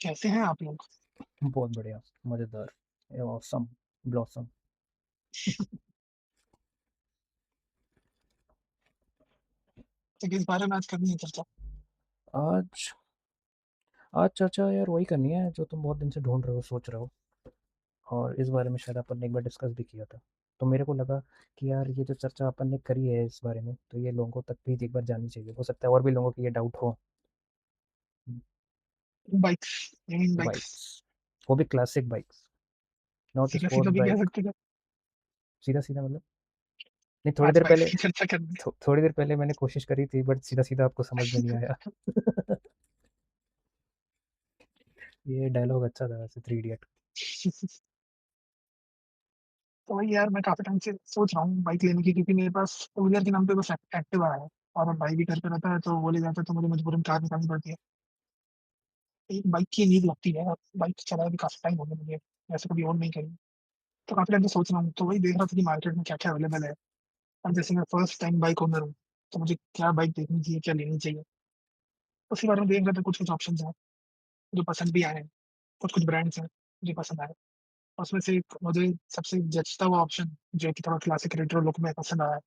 कैसे हैं आप लोग? बहुत बढ़िया, मज़ेदार, ऑसम, ब्लॉसम। तो किस बारे में आज करनी है चर्चा? आज आज चर्चा यार वही करनी है जो तुम बहुत दिन से ढूँढ रहे हो, सोच रहे हो, और इस बारे में शायद अपन ने एक बार डिस्कस भी किया था। तो मेरे को लगा कि यार ये जो चर्चा अपन ने करी है इस बारे में, तो ये लोगों तक भी एक बार जानी चाहिए। हो सकता है और भी लोगों को ये डाउट हो। Bikes. I mean bikes. Bikes, वो भी क्लासिक बाइक्स, नॉट सीधा सीधा स्पोर्ट्स भी कह बाइक। सकते थे। सीधा-सीधा मतलब? नहीं, थोड़ी आज देर बाइक्स पहले की चर्चा करनी है। थोड़ी देर पहले मैंने कोशिश करी थी, बट सीधा-सीधा आपको समझ में नहीं आया। ये डायलॉग अच्छा था वैसे, थ्री इडियट। तो वही यार, मैं काफी टाइम से सोच रहा हूँ बाइक लेने की, क्योंकि मेरे पास टू व्हीलर के नाम पे बस एक्टिवा है। और अब भाई भी घर पे रहता है तो वो ले जाता है, तो मुझे मजबूरन कार निकालनी पड़ती है। एक बाइक की नीड लगती है। और बाइक चलाया भी काफी टाइम हो गया मुझे, ऐसे कभी और नहीं करी। तो काफी टाइम से सोच रहा हूँ, तो वही देख रहा था कि मार्केट में क्या क्या अवेलेबल है। अब जैसे मैं फर्स्ट टाइम बाइक ओनर हूँ, तो मुझे क्या बाइक देखनी चाहिए, क्या लेनी चाहिए, उसी बारे में देख रहे थे। कुछ कुछ ऑप्शन हैं जो पसंद भी आए हैं। कुछ कुछ ब्रांड्स हैं जो पसंद आए। उसमें से एक मुझे सबसे जचता हुआ ऑप्शन, जो कि थोड़ा क्लासिक रेट्रो लुक में पसंद आया है,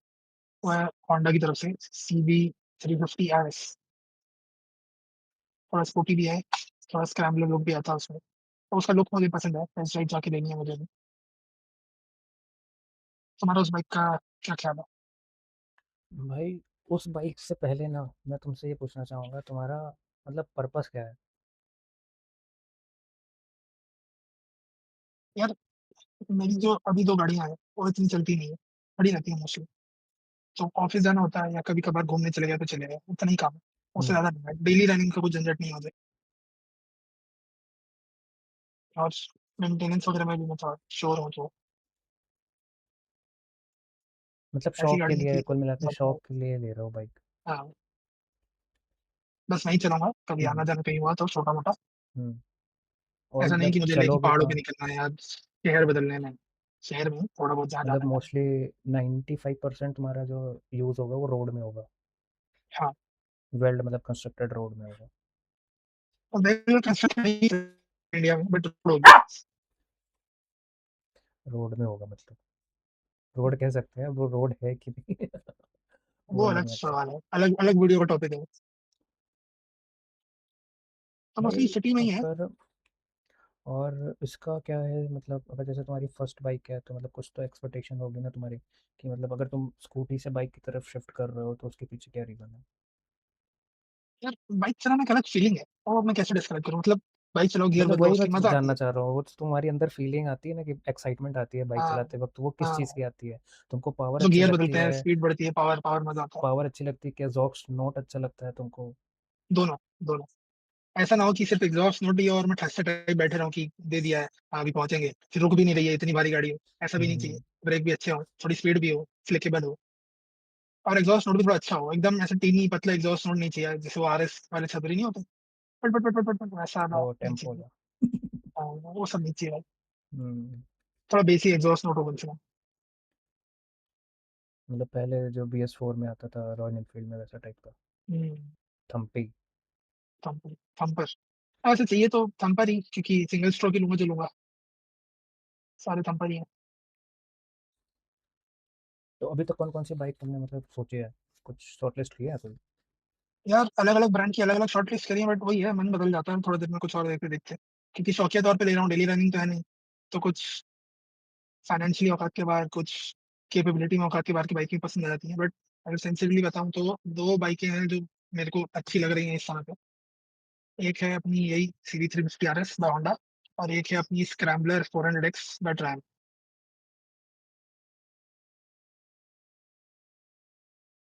वो है होंडा की तरफ से CB 350 RS। थोड़ा स्पोर्टी भी है, थोड़ा स्क्रैम्बलर लुक भी आता है उसमें। तो उसका लुक मुझे पसंद है, टेस्ट राइड जाके लेनी है मुझे भी। तुम्हारा उस बाइक का क्या ख्याल है? भाई, उस बाइक से पहले ना मैं तुमसे ये पूछना चाहूँगा, तुम्हारा मतलब पर्पस क्या है? यार, मेरी जो अभी दो गाड़ियां हैं वो इतनी चलती नहीं है, खड़ी रहती है मोस्टली। तो ऑफिस जाना होता है या कभी कभार घूमने चले गए तो चले गए, उतना ही काम है। उससे हुँ, ज्यादा नहीं है, डेली रनिंग का कुछ झंझट नहीं होता। और मेंटेनेंस वगैरह में भी मैं थोड़ा श्योर हूँ, तो मतलब ऐसी शौक के गाड़ियाँ लिए, की कुल मिला के जाती है। शौक के लिए ले रहे हो बाइक? हाँ, बस नहीं चलाऊंगा, कभी हुँ, आना जाना कहीं हुआ तो छोटा मोटा। हुँ, और ऐसा नहीं मतलब कि मुझे लेके चलोगे पहाड़ों पे कहाँ? निकलना है यार, शहर बदलने में। शहर में थोड़ा बहुत जहाँ मतलब जाना है। मोस्टली 95% तुम्हारा जो यूज़ होगा वो रोड में होगा, हाँ। वेल्ड मतलब कंस्ट्रक्टेड रोड में होगा। और रेगुलर कंस्ट्रक्शन नहीं है इंडिया में, बट होगी। रोड में होगा मतलब, रोड कह सकते हैं, वो रोड है कि नहीं वो वो अलग नहीं आता। सवाल है, अलग अलग वीडियो का टॉपिक है वो। तो भाई मोस्टली सिटी में ही है। अगर, और इसका क्या है मतलब, अगर जैसे तुम्हारी फर्स्ट बाइक है तो मतलब कुछ तो एक्सपेक्टेशन होगी ना तुम्हारी, कि मतलब अगर तुम स्कूटी से बाइक की तरफ शिफ्ट कर रहे हो तो उसके पीछे क्या रीज़न है? यार, बाइक चलाना एक अलग फीलिंग है, और मैं कैसे डिस्क्राइब करूँ, मतलब बाइक चलाओ, गियर मतलब बदलो, वही मैं उसकी मजा आती जानना है। चाह रहा हूँ, वो तो तुम्हारी अंदर फीलिंग आती है ना, कि एक्साइटमेंट आती है बाइक हाँ। चलाते वक्त, वो किस चीज़ हाँ, की आती है? तुमको पावर जो अच्छी गियर लगती बदलते हैं, है? स्पीड बढ़ती है, पावर पावर मजा आता है। पावर अच्छी लगती है क्या, एग्जॉस्ट नोट अच्छा लगता है तुमको? दोनों। दोनों। ऐसा ना हो कि सिर्फ एग्जॉस्ट नोट ही हो और मैं ठस्से टाइप बैठे रहूं कि दे दिया है, हाँ अभी पहुंचेंगे, फिर रुक भी नहीं रही है, इतनी भारी गाड़ी हो। ऐसा भी नहीं चाहिए। हम्म, ब्रेक भी अच्छे हो, थोड़ी स्पीड भी हो, फ्लेक्सिबल हो। और एग्जॉस्ट नोट भी थोड़ा अच्छा हो, एकदम ऐसे टीनी पतला एग्जॉस्ट नोट नहीं चाहिए, जैसे वो RS वाले छतरी नहीं होते, पट पट पट पट पट पट, वैसा ना वो नहीं टेम्पो चाहिए। वाला। हाँ, वो सब नहीं चाहिए भाई। हम्म, थोड़ा बेसिक एग्जॉस्ट नोट हो कम से कम। मतलब पहले जो BS4 में आता था रॉयल एनफील्ड में, वैसा टाइप का, हम्म। थम्पी। थम्पर। थम्पर। ऐसे चाहिए तो थम्पर ही, क्योंकि सिंगल स्ट्रोक ही लूंगा जो लूंगा। सारे थम्पर ही हैं। तो अभी तक कौन कौन सी बाइक तुमने मतलब सोची है, कुछ शॉर्टलिस्ट किया है कोई? यार, अलग अलग ब्रांड की अलग अलग शॉर्ट लिस्ट करी है, बट वही है, मन बदल जाता है थोड़ी देर में, कुछ और देखते देखते। क्योंकि शौकिया तौर पे ले रहा हूँ, डेली रनिंग तो है नहीं। तो कुछ फाइनेंशियली औकात के बाहर, कुछ कैपेबिलिटी में औकात के बाहर की बाइकें पसंद आ जाती हैं। बट अगर सेंसिबली बताऊं तो दो बाइकें हैं जो मेरे को अच्छी लग रही हैं इस समय पे। एक है अपनी यही CB 350 RS बाय होंडा, और एक है अपनी स्क्रैम्बलर 400X बाय ट्रायम्फ।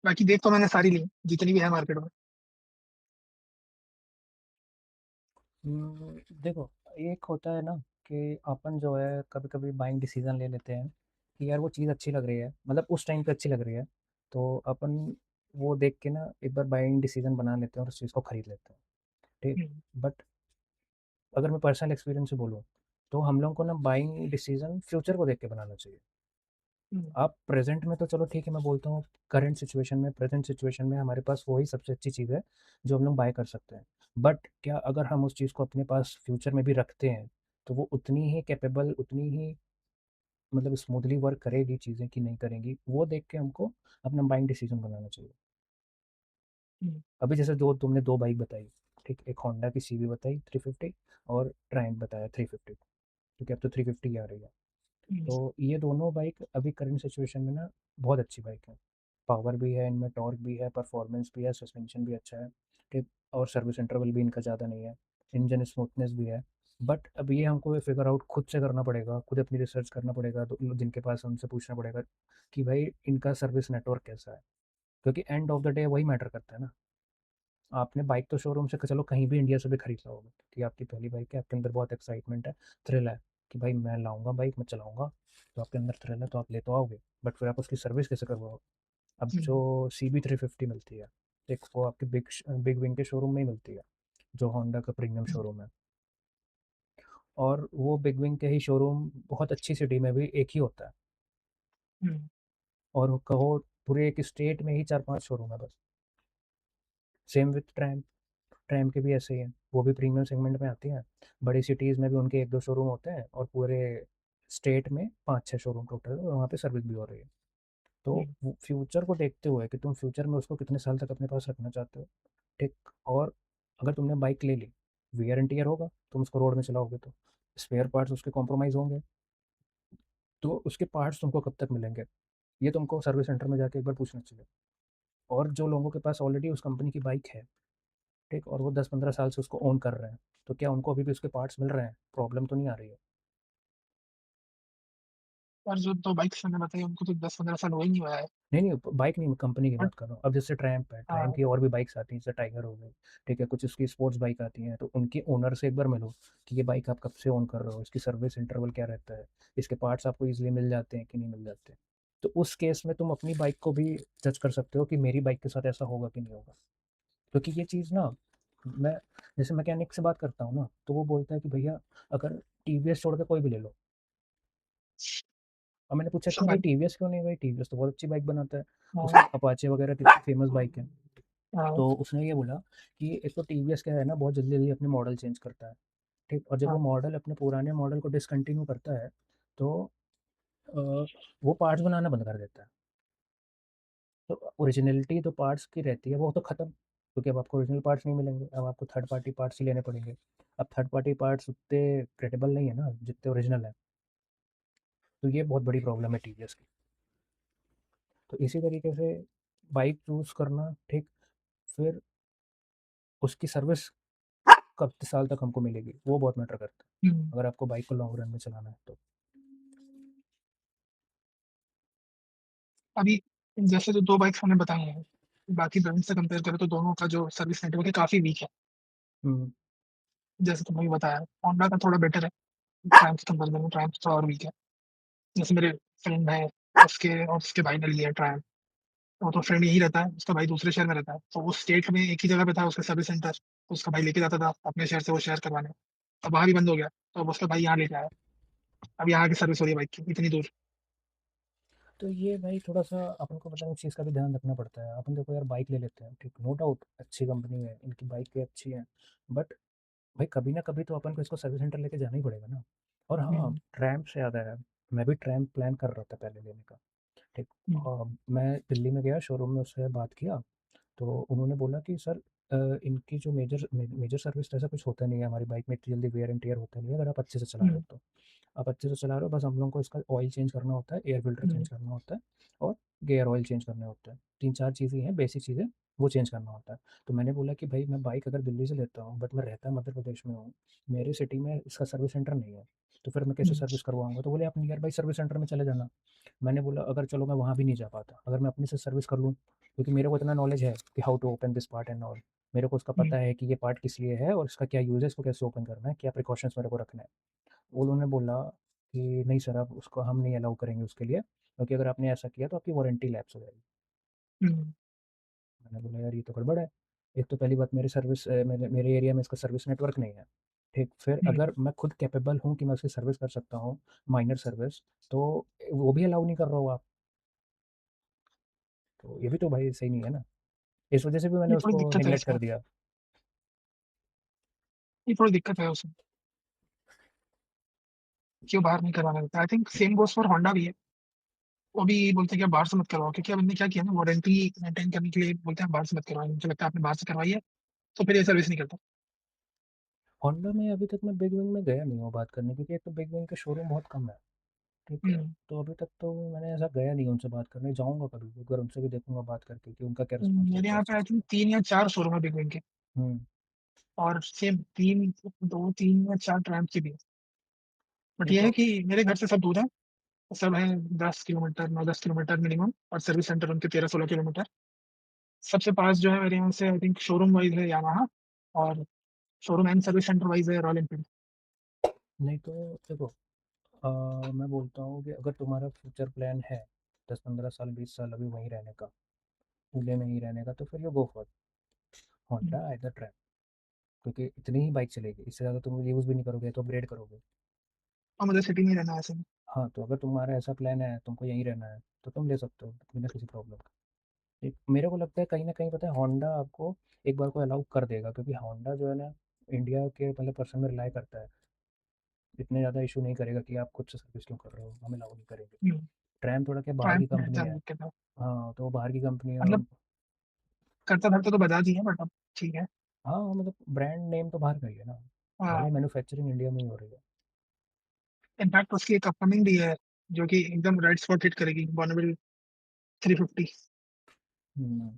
बाकी देख तो मैंने सारी ली, जितनी भी है मार्केट में। देखो, एक होता है ना कि अपन जो है कभी कभी बाइंग डिसीजन ले लेते हैं कि यार वो चीज़ अच्छी लग रही है, मतलब उस टाइम पे अच्छी लग रही है, तो अपन वो देख के ना एक बार बाइंग डिसीजन बना लेते हैं और उस चीज़ को खरीद लेते हैं। ठीक। हम्म। बट अगर मैं पर्सनल एक्सपीरियंस से बोलूँ, तो हम लोग को ना बाइंग डिसीजन फ्यूचर को देख के बनाना चाहिए। हुँ, आप प्रेज़ेंट में तो चलो ठीक है, मैं बोलता हूँ करंट सिचुएशन में, प्रेज़ेंट सिचुएशन में हमारे पास वही सबसे अच्छी चीज़ है, जो हम लोग बाय कर सकते हैं। बट क्या अगर हम उस चीज़ को अपने पास फ्यूचर में भी रखते हैं, तो वो उतनी ही कैपेबल, उतनी ही मतलब स्मूथली वर्क करेगी चीज़ें कि नहीं करेंगी, वो देख के हमको अपना बाइंग डिसीज़न बनाना चाहिए। हुँ, अभी जैसे जो तुमने 2 बाइक बताई, ठीक? एक होंडा की सीबी बताई 350 और ट्रायम्फ बताया 350, क्योंकि अब तो 350 आ रही है। हुँ, तो ये दोनों बाइक अभी करंट सिचुएशन में ना बहुत अच्छी बाइक है। पावर भी है इनमें, टॉर्क भी है, परफॉर्मेंस भी है, सस्पेंशन भी अच्छा है, ठीक? और सर्विस इंटरवल भी इनका ज़्यादा नहीं है, इंजन स्मूथनेस भी है। बट अब ये हमको फिगर आउट खुद से करना पड़ेगा, खुद अपनी रिसर्च करना पड़ेगा, तो जिनके पास है उनसे पूछना पड़ेगा कि भाई इनका सर्विस नेटवर्क कैसा है, क्योंकि एंड ऑफ द डे वही मैटर करता है ना। आपने बाइक तो शोरूम से चलो कहीं भी इंडिया से भी खरीद लोगे, कि आपकी पहली बाइक है, आपके अंदर बहुत एक्साइटमेंट है, थ्रिल है कि भाई मैं लाऊंगा बाइक, मैं चलाऊंगा, तो आपके अंदर थ्रिल है, तो आप ले तो आओगे, बट फिर आप उसकी सर्विस कैसे करवाओगे? अब हुँ, जो CB 350 मिलती है, एक वो आपके बिग बिग विंग के शोरूम में ही मिलती है, जो होंडा का प्रीमियम हुँ, शोरूम है। और वो बिग विंग के ही शोरूम बहुत अच्छी सिटी में भी एक ही होता है, हुँ, और कहो पूरे एक स्टेट में ही 4-5 शोरूम है बस। सेम विथ ट्रैम, ट्रैम के भी ऐसे ही हैं, वो भी प्रीमियम सेगमेंट में आती हैं। बड़ी सिटीज़ में भी उनके 1-2 शोरूम होते हैं, और पूरे स्टेट में 5-6 शोरूम टोटल है, और वहाँ पे सर्विस भी हो रही है। तो हुँ, वो फ्यूचर को देखते हुए कि तुम फ्यूचर में उसको कितने साल तक अपने पास रखना चाहते हो, ठीक? और अगर तुमने बाइक ले ली, वियर एंड टियर होगा, तुम उसको रोड में चलाओगे तो। स्पेयर पार्ट्स उसके कॉम्प्रोमाइज़ होंगे, तो उसके पार्ट्स तुमको कब तक मिलेंगे? ये तुमको सर्विस सेंटर में जाके एक बार पूछना चाहिए। और जो लोगों के पास ऑलरेडी उस कंपनी की बाइक है, ठीक? और वो 10-15 साल से उसको ओन कर रहे हैं, तो क्या उनको अभी भी उसके पार्ट्स मिल रहे हैं? प्रॉब्लम तो नहीं आ रही है? और जो 2 बाइक्स मैंने बताई उनको तो 10-15 साल हो ही नहीं हुआ है। नहीं, नहीं, बाइक नहीं, मैं कंपनी की बट बात कर रहा हूँ। अब जैसे ट्रैम्प है, ट्रैम्प हाँ, की और भी बाइक्स आती हैं, जैसे टाइगर हो गई, ठीक है? कुछ उसकी स्पोर्ट्स बाइक आती हैं, तो उनके ओनर से एक बार मिलो कि ये बाइक आप कब से ओन कर रहे हो? इसकी सर्विस इंटरवल क्या रहता है? इसके पार्ट्स आपको ईज़िली मिल जाते हैं कि नहीं मिल जाते? तो उस केस में तुम अपनी बाइक को भी जज कर सकते हो कि मेरी बाइक के साथ ऐसा होगा कि नहीं होगा। क्योंकि ये चीज़ ना, मैं जैसे मैकेनिक से बात करता हूँ ना, तो वो बोलता है कि भैया अगर टीवीएस छोड़ के कोई भी ले लो। और मैंने पूछा सब क्यों भाई बाइक टीवीएस क्यों नहीं? भाई टीवीएस तो बहुत अच्छी बाइक बनाता है, उसकी हाँ, अपाचे वगैरह कितनी फेमस बाइक है। हाँ, तो उसने ये बोला कि एक तो टीवीएस क्या है ना, बहुत जल्दी जल्दी अपने मॉडल चेंज करता है, ठीक? और जब वो हाँ, मॉडल अपने पुराने मॉडल को डिसकंटिन्यू करता है, तो अ, वो पार्ट्स बनाना बंद कर देता है। तो ओरिजिनलिटी तो पार्ट्स की रहती है वो तो ख़त्म, क्योंकि अब आपको ओरिजिनल पार्ट्स नहीं मिलेंगे, अब आपको थर्ड पार्टी पार्ट्स ही लेने पड़ेंगे। अब थर्ड पार्टी पार्ट्स उतने क्रेडिबल नहीं है ना जितने ओरिजिनल है। तो ये बहुत बड़ी प्रॉब्लम है टीवीएस की। तो इसी तरीके से बाइक चूज़ करना, ठीक? फिर उसकी सर्विस कब साल तक हमको मिलेगी, वो बहुत मैटर करता है, हुँ। अगर आपको बाइक को लॉन्ग रन में चलाना है तो। अभी जैसे जो 2 बाइक्स मैंने बताई हैं, बाकी ब्रांड से कंपेयर करें तो दोनों का जो सर्विस नेटवर्क है काफ़ी वीक है। हुँ, जैसे तुमने भी बताया, होंडा का थोड़ा बेटर है, ट्रायम्फ से कंपेयर करें ट्रायम्फ थोड़ा और वीक है। जैसे मेरे फ्रेंड है, उसके भाई ने लिया है ट्रायम्फ, वो तो फ्रेंड यहीं रहता है, उसका भाई दूसरे शहर में रहता है, तो उस स्टेट में एक ही जगह पे था उसका सर्विस सेंटर, तो उसका भाई लेके जाता था अपने शहर से वो शहर करवाने। अब वहाँ भी बंद हो गया, तो अब उसका भाई यहाँ लेके आया। अब यहाँ की सर्विस हो रही है बाइक की, इतनी दूर। तो ये भाई थोड़ा-सा अपन को मतलब उस चीज़ का भी ध्यान रखना पड़ता है। अपन देखो यार बाइक ले लेते हैं, ठीक? नो डाउट अच्छी कंपनी है, इनकी बाइकें अच्छी हैं, बट भाई कभी ना कभी तो अपन को इसको सर्विस सेंटर लेके जाना ही पड़ेगा ना। और हाँ, हुँ, ट्रैम्प से याद आया, मैं भी ट्रैम्प प्लान कर रहा था पहले लेने का, ठीक? हुँ, मैं दिल्ली में गया शोरूम में, उससे बात किया, तो उन्होंने बोला कि सर इनकी जो मेजर सर्विस तो ऐसा कुछ होता नहीं है, हमारी बाइक में इतनी जल्दी वेयर एंड टियर होता नहीं है, अगर आप अच्छे से चला रहे हुँ, हो तो। आप अच्छे से चला रहे हो, बस हम लोगों को इसका ऑयल चेंज करना होता है, एयर फ़िल्टर हुँ, चेंज करना होता है, और गियर ऑयल चेंज करने होते हैं। 3-4 चीज़ें हैं, बेसिक चीज़ें, वो चेंज करना होता है। तो मैंने बोला कि भाई मैं बाइक अगर दिल्ली से लेता हूँ, बट मैं रहता मध्य प्रदेश में हूँ, मेरे सिटी में इसका सर्विस सेंटर नहीं है, तो फिर मैं कैसे हुँ, सर्विस करवाऊँगा? तो बोले आप नियर बाई सर्विस सेंटर में चले जाना। मैंने बोला अगर चलो मैं वहाँ भी नहीं जा पाता, अगर मैं अपने से सर्विस कर लूँ, क्योंकि मेरे को इतना नॉलेज है कि how to open this part and all. मेरे को उसका हुँ, पता है कि ये पार्ट किस लिए है और इसका क्या यूज़ है, इसको कैसे ओपन करना है, क्या प्रिकॉशंस मेरे को रखना है। उन्होंने बोला कि नहीं सर, आप उसको हम नहीं अलाउ करेंगे उसके लिए, क्योंकि अगर आपने ऐसा किया तो आपकी वारंटी लैप्स हो जाएगी। हुँ, मैंने बोला यार ये तो गड़बड़ है। एक तो पहली बात मेरे मेरे एरिया में इसका सर्विस नेटवर्क नहीं है। ठीक, फिर हुँ, अगर मैं खुद कैपेबल हूँ कि मैं उसकी सर्विस कर सकता हूँ, माइनर सर्विस, तो वो भी अलाउ नहीं कर रहे हो आप, तो ये भी तो भाई सही नहीं है ना। इस वजह से भी मैंने ये थोड़ी उसको दिक्कत है नेग्लेक्ट इसमें, कर दिया। ये थोड़ी दिक्कत है उसमें, क्यों बाहर नहीं करवाना देता। I think same goes for Honda भी है। वो भी बोलते हैं कि आप बाहर से मत करवाओ, क्योंकि अब इनने क्या किया ना, वारंटी मेंटेन करने के लिए बोलते हैं बाहर से मत करवाइए। मुझे लगता है आपने बाहर से करवाई है, तो फिर ये सर्विस नहीं करता। होंडा में अभी तक मैं बिग विंग में गया नहीं हूँ बात करने, क्योंकि एक तो बिग विंग के शोरूम बहुत कम है, ठीक है? हुँ, तो अभी तक तो मैंने ऐसा गया नहीं उनसे बात करने, जाऊँगा कभी, एक बार उनसे भी देखूँगा बात करके कि उनका क्या रिस्पॉन्स मेरे रहता है यहाँ इस पे आई चीज़ थिंक 3 या 4 शोरूम है बिग बिग के, हुँ, और सेम 3, 2, 3 या 4 ट्रायम्फ के भी हैं। बट नहीं ये है तो कि मेरे घर से सब दूर है, सब हैं 10 किलोमीटर, 9-10 किलोमीटर मिनिमम, और सर्विस सेंटर उनके 13-16 किलोमीटर। सबसे पास जो है मेरे यहाँ से आई थिंक शोरूम वाइज़ है यामाहा, और showroom and service centre wise है रॉयल एनफील्ड। नहीं तो देखो, मैं बोलता हूँ कि अगर तुम्हारा फ्यूचर प्लान है 10-15 साल, 20 साल अभी वहीं रहने का, पुणे में ही रहने का, तो फिर you go for hmm, Honda either track, क्योंकि इतनी ही बाइक चलेगी, इससे ज़्यादा तुम यूज़ भी नहीं करोगे तो अपग्रेड करोगे। और मुझे सिटी में ही रहना है ऐसे भी। हाँ, तो अगर तुम्हारा ऐसा प्लान है, तुमको यहीं रहना है, तो तुम ले सकते हो बिना किसी प्रॉब्लम के। मेरे को लगता है कहीं न कहीं, पता है, होंडा आपको एक बार को अलाउ कर देगा, क्योंकि होंडा जो है ना, इंडिया के मतलब पर्सन में रिलाई करता है। इतने ज़्यादा इश्यू नहीं करेगा कि आप खुद से सर्विस क्यों कर रहे हो, हम अलाउ नहीं करेंगे। हुँ, ट्रैम थोड़ा क्या बाहर की ट्रायम्फ में कंपनी ज़्यादा है। दिक्कत है। हाँ, तो वो बाहर की कंपनी है और मतलब करता-धरता तो बजाज ही है, बट अब ठीक है। हाँ, मतलब ब्रांड नेम तो बाहर का ही है ना, भले हाँ, मैन्युफैक्चरिंग इंडिया में ही हो रही है। इनफैक्ट उसकी एक अपकमिंग भी है, जो कि एकदम राइट स्पॉट हिट करेगी, बॉर्नविल 350। हुँ,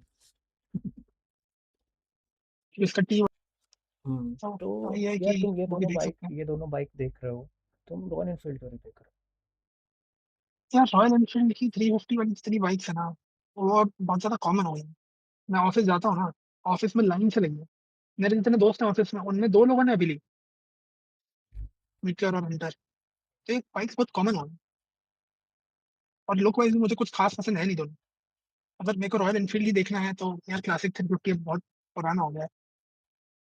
इसका टी, तो तो ये है यार कि तुम वो भी देख सकते हैं। ये दोनों बाइक देख रहे हो, तुम रॉयल एनफील्ड क्यों नहीं देख रहे यार रॉयल एनफील्ड की 350 वाली जितनी बाइक्स है ना, वो अब बहुत ज़्यादा कॉमन हो गई हैं। मैं ऑफ़िस जाता हूँ ना, ऑफ़िस में लाइन से लगी है। मेरे जितने दोस्त हैं ऑफ़िस में, उनमें 2 लोगों ने अभी ली, मीटियोर और हंटर। तो ये बाइक्स बहुत कॉमन हो गई, और लुक वाइज़ भी मुझे कुछ खास पसंद है नहीं दोनों। अगर मेरे को रॉयल एनफील्ड ही देखना है, तो यार क्लासिक 350 बहुत पुराना हो गया है,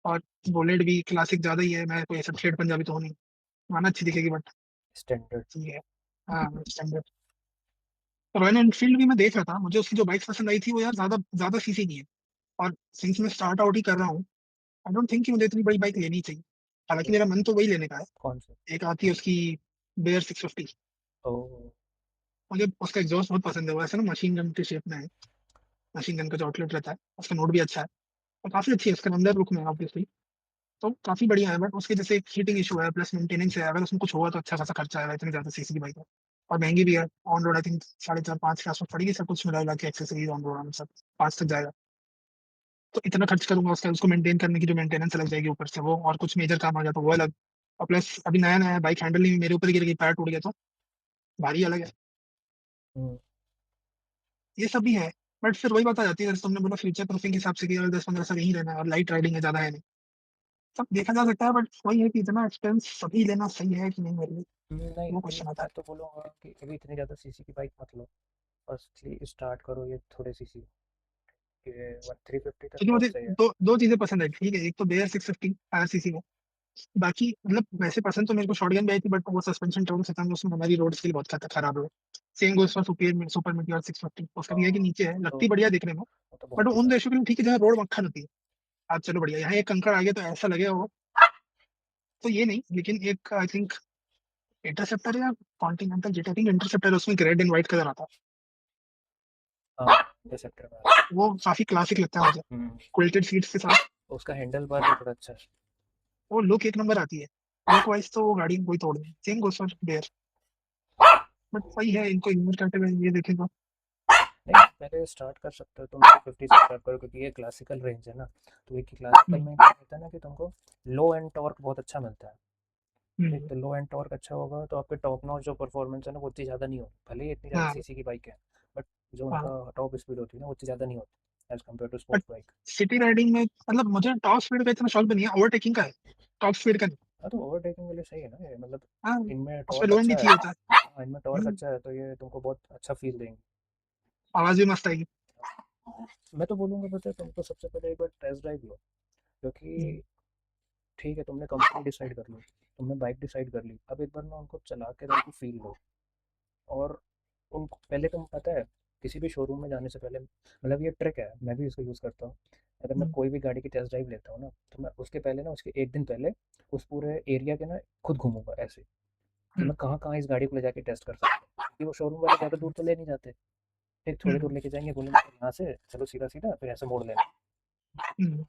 और बुलेट भी क्लासिक ज़्यादा ही है। मैं कोई ऐसा ठेठ पंजाबी तो हूँ नहीं, माना अच्छी दिखेगी बट हो? स्टैंडर्ड। ठीक है। हाँ, स्टैंडर्ड। रॉयल एनफील्ड भी मैं देख रहा था, मुझे उसकी जो बाइक्स पसंद आई थी वो यार ज़्यादा ज़्यादा सीसी की है, और सिंस मैं स्टार्ट आउट ही कर रहा हूँ, आई डोंट थिंक कि मुझे इतनी बड़ी बाइक लेनी चाहिए। हालाँकि मेरा मन तो वही लेने का है। कौन से? एक आती है उसकी बेयर 650। ओह! मुझे उसका एग्ज़ॉस्ट बहुत पसंद है, वो ऐसा ना मशीन गन के शेप में है। मशीन गन का जो आउटलेट रहता है, उसका नोट भी अच्छा है, और काफ़ी अच्छी है, उसका अंदर लुक में ऑब्वियसली। तो काफ़ी बढ़िया है, बट उसके जैसे एक हीटिंग इश्यू है, प्लस मेंटेनेंस है। अगर उसमें कुछ हुआ तो अच्छा खासा खर्चा आएगा, इतनी ज़्यादा सीसी की बाइक है, और महँगी भी है। ऑन रोड आई थिंक 4.5-5 के आस-पास पड़ेगी, सब कुछ मिला-विला के एक्सेसरीज़ ऑन रोड सब 5 तक जाएगा। तो इतना खर्च करूँगा, उसको मेंटेन करने की जो मेंटेनेंस लग जाएगी ऊपर से वो, और कुछ मेजर काम आ गया तो वो अलग। और प्लस अभी नया-नया है, बाइक हैंडल नहीं, मेरे ऊपर ही गिर गई, पैर टूट गया तो भारी अलग है। हुँ, ये सब भी है, बट फिर वही बात आ जाती है, जैसे तुमने बोला फ्यूचर प्रूफिंग के हिसाब से कि अगर 10-15 साल यहीं रहना है और लाइट राइडिंग है, ज़्यादा है नहीं। सब देखा जा सकता है, बट वही है कि इतना एक्सपेंस सभी लेना सही है कि नहीं मेरे लिए, नहीं, वो नहीं, क्वेश्चन आता मैं है। तो बोलूँगा कि अभी इतनी ज़्यादा सीसी की बाइक मत लो। फर्स्टली स्टार्ट करो ये थोड़े सीसी के, 350 तक क्योंकि मुझे बहुत सही है। 2 चीज़ें पसंद आई, ठीक है, एक तो बेयर 650 हायर सीसी में। बाकी मतलब वैसे पसंद तो मेरे को शॉटगन भी आई थी, बट वो सस्पेंशन ट्रबल से था, उसमें हमारी रोड स्किल बहुत खराब है। Same goes for super meteor 650। उसका भी है कि हाँ, नीचे है, तो लगती बढ़िया दिखने में, वो तो बट बहुत ही उन ज़्यादा। देशों के लिए ठीक है जहाँ रोड मक्खन होती है। आज चलो बढ़िया, यहाँ एक कंकड़ आ गया तो ऐसा लगेगा वो, तो ये नहीं। लेकिन एक आई थिंक इंटरसेप्टर या continental jet, I think interceptor, उसमें रेड एंड व्हाइट कलर आता है। हाँ, इंटरसेप्टर में। वो काफ़ी क्लासिक लगता है मुझे, हुँ, क्विल्टेड सीट्स के साथ। उसका हैंडल बार भी थोड़ा अच्छा है। वो लुक एक नंबर आती है। लुक वाइज़ तो वो गाड़ी कोई तोड़ नहीं। Same goes for bear, but वही है, इनको इग्नोर करते हुए ये देखें तो नहीं, पहले स्टार्ट कर सकते हो तुम 250 से स्टार्ट करो, क्योंकि ये क्लासिकल रेंज है ना। तो एक क्लासिकल हुँ, में क्या रहता है ना कि तुमको लो एंड टॉर्क बहुत अच्छा मिलता है। एक हुँ, तो लो एंड टॉर्क अच्छा होगा तो आपके टॉप नॉच जो परफॉर्मेंस है ना वो उतनी ज़्यादा नहीं होती, भले ही इतनी ज़्यादा हाँ, सीसी की बाइक है, बट जो हाँ। उनका टॉप स्पीड होती है ना वो उतनी ज़्यादा नहीं होती as compare to but sports bike. City riding में मतलब मुझे टॉप स्पीड का इतना शौक भी नहीं है, ओवरटेकिंग का है, टॉप स्पीड का नहीं। हाँ, तो ओवरटेकिंग के लिए सही है ना ये, मतलब हाँ, इनमें उसमें टॉर्क लो एंड ही अच्छा है। चाहिए होता है। हाँ, इनमें टॉर्क हुँ, अच्छा है तो ये तुमको बहुत अच्छा फील देंगे। आवाज़ भी मस्त आएगी। मैं तो बोलूँगा पता है तुमको सबसे पहले एक बार टेस्ट ड्राइव लो, क्योंकि हुँ, ठीक है, तुमने कंपनी डिसाइड कर ली, तुमने बाइक डिसाइड कर ली, अब एक बार ना उनको चला के तुमको फील लो। और उनको पहले, तुम पता है, किसी भी शोरूम में जाने से पहले, मतलब ये ट्रिक है, मैं भी इसको यूज़ करता हूँ। अगर मैं हुँ, कोई भी गाड़ी की टेस्ट ड्राइव लेता हूँ ना, तो मैं उसके पहले ना, उसके एक दिन पहले उस पूरे एरिया के ना खुद घूमूंगा ऐसे, कि हुँ, मैं कहाँ कहाँ इस गाड़ी को ले जाके टेस्ट कर सकता हूँ, क्योंकि वो शोरूम वाले ज़्यादा दूर तो ले नहीं जाते। एक थोड़ी दूर हुँ, लेके जाएंगे, बोलेंगे यहाँ से चलो सीधा सीधा, फिर ऐसे मोड़ लेना। हुँ,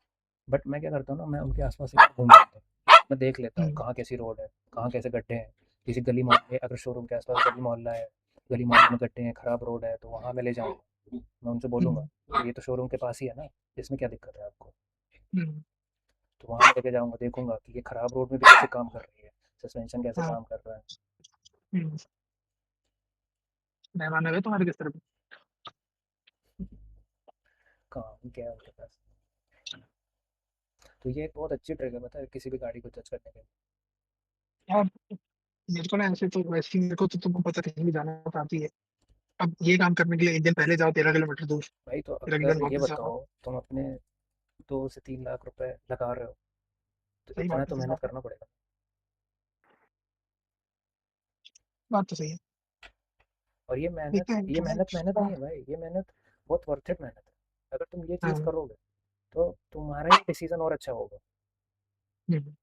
बट मैं क्या करता हूँ ना, मैं उनके आसपास एक बार घूम लेता हूँ, मैं देख लेता हूँ हुँ, कहाँ कैसी रोड है, कहाँ कैसे गड्ढे हैं। किसी गली मोहल्ले, अगर शोरूम के आसपास गली मोहल्ला है, गली मोहल्ले में गड्ढे हैं, खराब रोड है, तो वहाँ मैं ले जाऊँगा। मैं उनसे बोलूँगा हुँ, कि ये तो शोरूम के पास ही है ना, इसमें क्या दिक्कत है आपको। हुँ, तो वहाँ लेके जाऊँगा, देखूंगा कि ये खराब रोड में भी कैसे काम कर रही है, सस्पेंशन कैसे हाँ, काम कर रहा है। हुँ, मेहमान आ गए तुम्हारे बिस्तर पे? काम क्या है उनके पास। तो ये एक बहुत अच्छी ट्रिक है, पता है, किसी भी गाड़ी को जज करने के लिए। यार मेरे को ना ऐसे तो वैसे ही मेरे को तो तुमको पता कहीं भी जाना तो आती है। अब ये काम करने के लिए 1 दिन पहले जाओ 13 किलोमीटर दूर, भाई तो फिर अगले अगर दिन ये वापस आओ। बताओ, तुम अपने 2 से 3 लाख रुपए लगा रहे हो, तो सही इतना बात है, तो सही मेहनत बात है। करना पड़ेगा। बात तो सही है। और ये मेहनत, देखते हैं ये क्या है। मेहनत मेहनत नहीं हाँ, है भाई, ये मेहनत बहुत वर्थ इट मेहनत है। अगर तुम ये चीज़ हाँ, करोगे, तो तुम्हारा ही डिसीजन और अच्छा होगा। हुँ,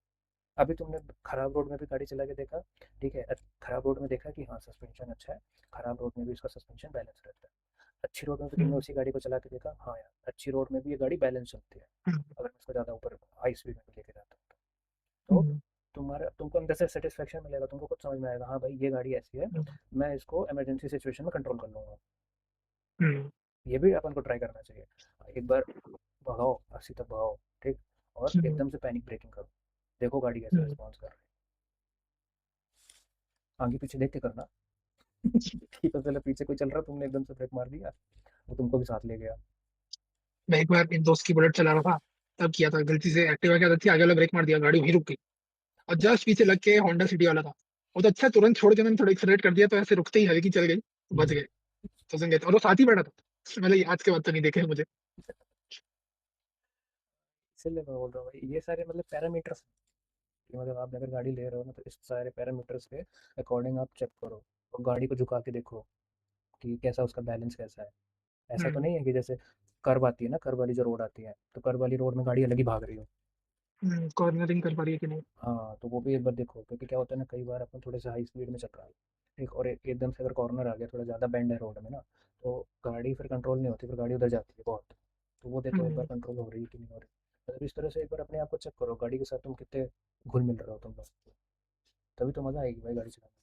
अभी तुमने खराब रोड में भी गाड़ी चला के देखा, ठीक है, खराब रोड में देखा कि हाँ सस्पेंशन अच्छा है, खराब रोड में भी उसका सस्पेंशन बैलेंस रहता है। अच्छी रोड में भी तुमने हुँ, उसी गाड़ी को चला के देखा, हाँ यार अच्छी रोड में भी ये गाड़ी बैलेंस चलती है, हुँ, अगर मैं इसको ज़्यादा ऊपर हाई स्पीड में भी लेके जाता हूँ तो हुँ, तुम्हारा, तुमको अंदर से सेटिस्फेक्शन मिलेगा, तुमको खुद समझ में आएगा, हाँ भाई ये गाड़ी ऐसी है, हुँ, मैं इसको इमरजेंसी सिचुएशन में कंट्रोल कर लूँगा। हुँ, ये भी अपन को ट्राई करना चाहिए। एक बार भगाओ, 80 तक भगाओ, ठीक, और हुँ, एकदम से पैनिक ब्रेकिंग करो, देखो गाड़ी कैसे हुँ, रिस्पॉन्स कर रही है, आगे पीछे देख के करना। ठीक है, चलो पीछे कोई चल रहा है, तुमने एकदम से ब्रेक मार दिया, वो तुमको भी साथ ले गया। मैं एक बार अपने दोस्त की बुलेट चला रहा था, तब किया था गलती से। एक्टिवा की आदत थी, आगे वाला ब्रेक मार दिया, गाड़ी वहीं रुक गई और जस्ट पीछे लग के होंडा सिटी वाला था। वो तो अच्छा तुरंत छोड़ के मैंने थोड़ा एक्सेलरेट कर दिया, तो ऐसे रुकते ही हल्की चल गई, तो बच गए। फंस गए थे और वो साथ ही बैठा था। मतलब ये आज के बाद तो नहीं देखे मुझे। इसलिए मैं बोल रहा हूँ भाई, ये सारे मतलब पैरामीटर्स, कि मतलब आप अगर गाड़ी ले रहे हो ना, तो इस सारे पैरामीटर्स के अकॉर्डिंग आप चेक करो, और गाड़ी को झुका के देखो कि कैसा उसका बैलेंस कैसा है। ऐसा तो हम्म, नहीं है कि जैसे कर्व आती है ना, कर्व वाली जो रोड आती है, तो कर्व वाली रोड में गाड़ी अलग ही भाग रही हो। कॉर्नरिंग कर पा रही है कि नहीं। हाँ, तो वो भी एक बार देखो, क्योंकि क्या होता है ना, कई बार अपन थोड़े से हाई स्पीड में चल रहा है, ठीक, और एकदम से अगर कॉर्नर आ गया, थोड़ा ज़्यादा बेंड है रोड में ना, तो गाड़ी फिर कंट्रोल नहीं होती, फिर गाड़ी उधर जाती है बहुत। तो वो देखो एक बार हम्म, कंट्रोल हो रही है कि नहीं हो रही। मतलब इस तरह से एक बार अपने आप को चेक करो, गाड़ी के साथ तुम कितने घुल मिल रहे हो तुम लोग, तभी तो मज़ा आएगी भाई गाड़ी चलाने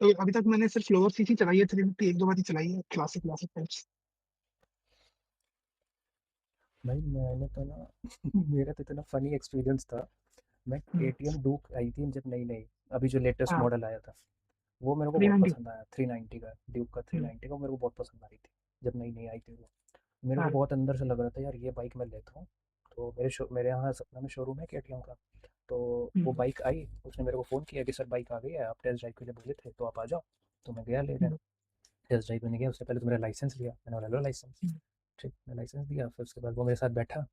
तो अभी तक मैंने सिर्फ लोअर सीसी चलाई है, 350 एक दो बार ही चलाई है, क्लासिक क्लासिक टाइप्स। में। भाई मैंने तो ना मेरा तो इतना फनी एक्सपीरियंस था। मैं के टी एम डूक आई थी जब नई नई, अभी जो लेटेस्ट हाँ, मॉडल आया था, वो मेरे को बहुत 390। पसंद आया, 390 का, ड्यूक का 390 का, मेरे को बहुत पसंद आई थी जब नई नई आई थी वो। मेरे को हाँ, बहुत अंदर से लग रहा था यार ये बाइक मैं लेता हूँ। तो मेरे यहाँ सपना में शोरूम है के का। तो वो बाइक आई, उसने मेरे को फ़ोन किया कि सर बाइक आ गई है, आप टेस्ट ड्राइव के लिए बोले थे तो आप आ जाओ। तो मैं गया लेने, टेस्ट ड्राइव में गया, उससे पहले तो मेरा लाइसेंस लिया, मैंने बोला लो लाइसेंस, ठीक, मैं लाइसेंस दिया, फिर उसके बाद वो मेरे साथ बैठा।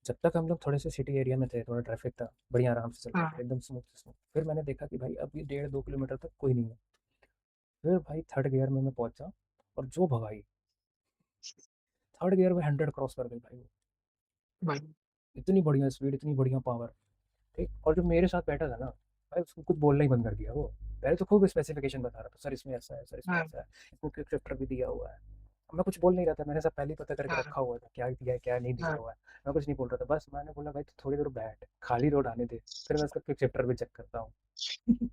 जब तक हम लोग थोड़े से सिटी एरिया में थे, थोड़ा ट्रैफिक था, बढ़िया आराम से चल रहा था हाँ, एकदम स्मूथ स्मूथ। फिर मैंने देखा कि भाई अब ये 1.5-2 किलोमीटर तक कोई नहीं है। फिर भाई थर्ड गियर में मैं पहुंचा, और जो भगाई, थर्ड गियर में 100 क्रॉस कर गई भाई वो। भाई, इतनी बढ़िया स्पीड, इतनी बढ़िया पावर, ठीक। और जो मेरे साथ बैठा था ना, भाई उसको कुछ बोलना ही बंद कर दिया वो। पहले तो खूब स्पेसिफिकेशन बता रहा था, सर इसमें ऐसा है, सर इसमें हाँ, ऐसा है, इसमें क्विक शिफ्टर भी दिया हुआ है। अब मैं कुछ बोल नहीं रहा था, मैंने सब पहले ही पता करके हाँ, रखा हुआ था, क्या दिया है क्या नहीं दिया हाँ, हुआ है। मैं कुछ नहीं बोल रहा था, बस मैंने बोला भाई तो थोड़ी देर बैठ, खाली रोड आने दे, फिर मैं उसका क्विक शिफ्टर भी चेक करता हूँ।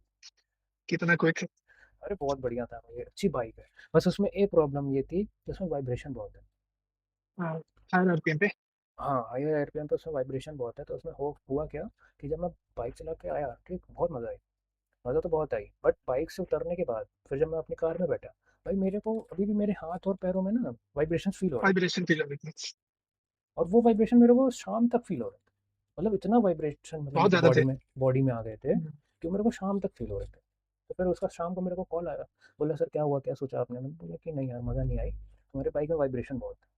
कितना क्विक। अरे बहुत बढ़िया था भाई, अच्छी बाइक है। बस उसमें एक प्रॉब्लम ये थी कि उसमें वाइब्रेशन बहुत है। हाँ, हायर आरपीएम पे। हाँ, हाई आरपीएम पे उसमें वाइब्रेशन बहुत है, तो उसमें हो हुआ क्या कि जब मैं बाइक चला के आया, ठीक, बहुत मज़ा आई, मज़ा तो बहुत आई, बट बाइक से उतरने के बाद फिर जब मैं अपनी कार में बैठा, भाई मेरे को अभी भी मेरे हाथ और पैरों में ना वाइब्रेशन फील हो रहे थे। वाइब्रेशन फील हो रही थी। और वो वाइब्रेशन मेरे को शाम तक फील हो रहे थे, मतलब इतना वाइब्रेशन मतलब बहुत मेरी ज्यादा थे। बॉडी में आ गए थे कि मेरे को शाम तक फील हो रहे थे। तो फिर उसका शाम को मेरे को कॉल आया, बोला सर क्या हुआ, क्या सोचा आपने। मैंने बोला कि नहीं यार मज़ा नहीं आई, तुम्हारे बाइक में वाइब्रेशन बहुत है।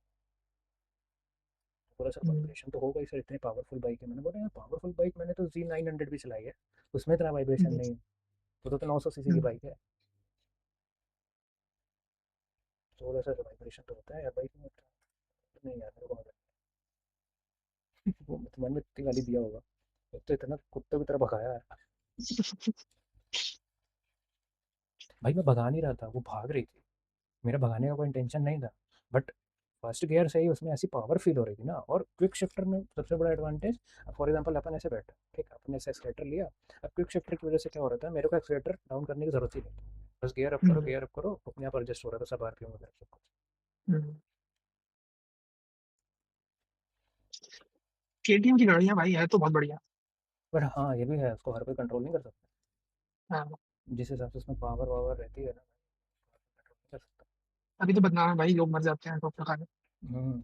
थोड़ा सा हम्म, वाइब्रेशन तो होगा ही सर, इतनी पावरफुल बाइक है। मैंने बोला यार पावरफुल बाइक, मैंने तो Z900 भी चलाई है, उसमें इतना वाइब्रेशन हम्म, नहीं है। तो 900 सीसी की हम्म। बाइक है, थोड़ा सा वाइब्रेशन तो होता है यार बाइक में। नहीं यार मेरे को मजा वो मन में इतनी गाली दिया होगा, अब तो इतना कुत्ते की तरह भगाया है। भाई मैं भगा नहीं रहा था, वो भाग रही थी, मेरा भगाने का कोई इंटेंशन नहीं था। बट फर्स्ट गियर से ही उसमें ऐसी पावर फील हो रही थी ना। और क्विक शिफ्टर में सबसे बड़ा एडवांटेज, फॉर एग्जांपल अपन ऐसे बैठे, ठीक है, अपन ऐसे एक्सलेटर लिया, अब क्विक शिफ्टर की वजह से क्या हो रहा था, मेरे को एक्सलेटर डाउन करने की जरूरत ही नहीं थी, बस हम्म, गियर अप करो, अपने आप एडजस्ट हो रहा था सब आरपीएम वगैरह सब कुछ। हम्म। केटीएम की गाड़ियां भाई है तो बहुत बढ़िया। बट हाँ ये भी है, उसको हर कोई कंट्रोल नहीं कर सकता, हाँ, जिस हिसाब से उसमें पावर वावर रहती है ना, कंट्रोल नहीं कर सकता। अभी तो बदनाम है भाई, लोग मर जाते हैं ठोकर खाने। हम्म।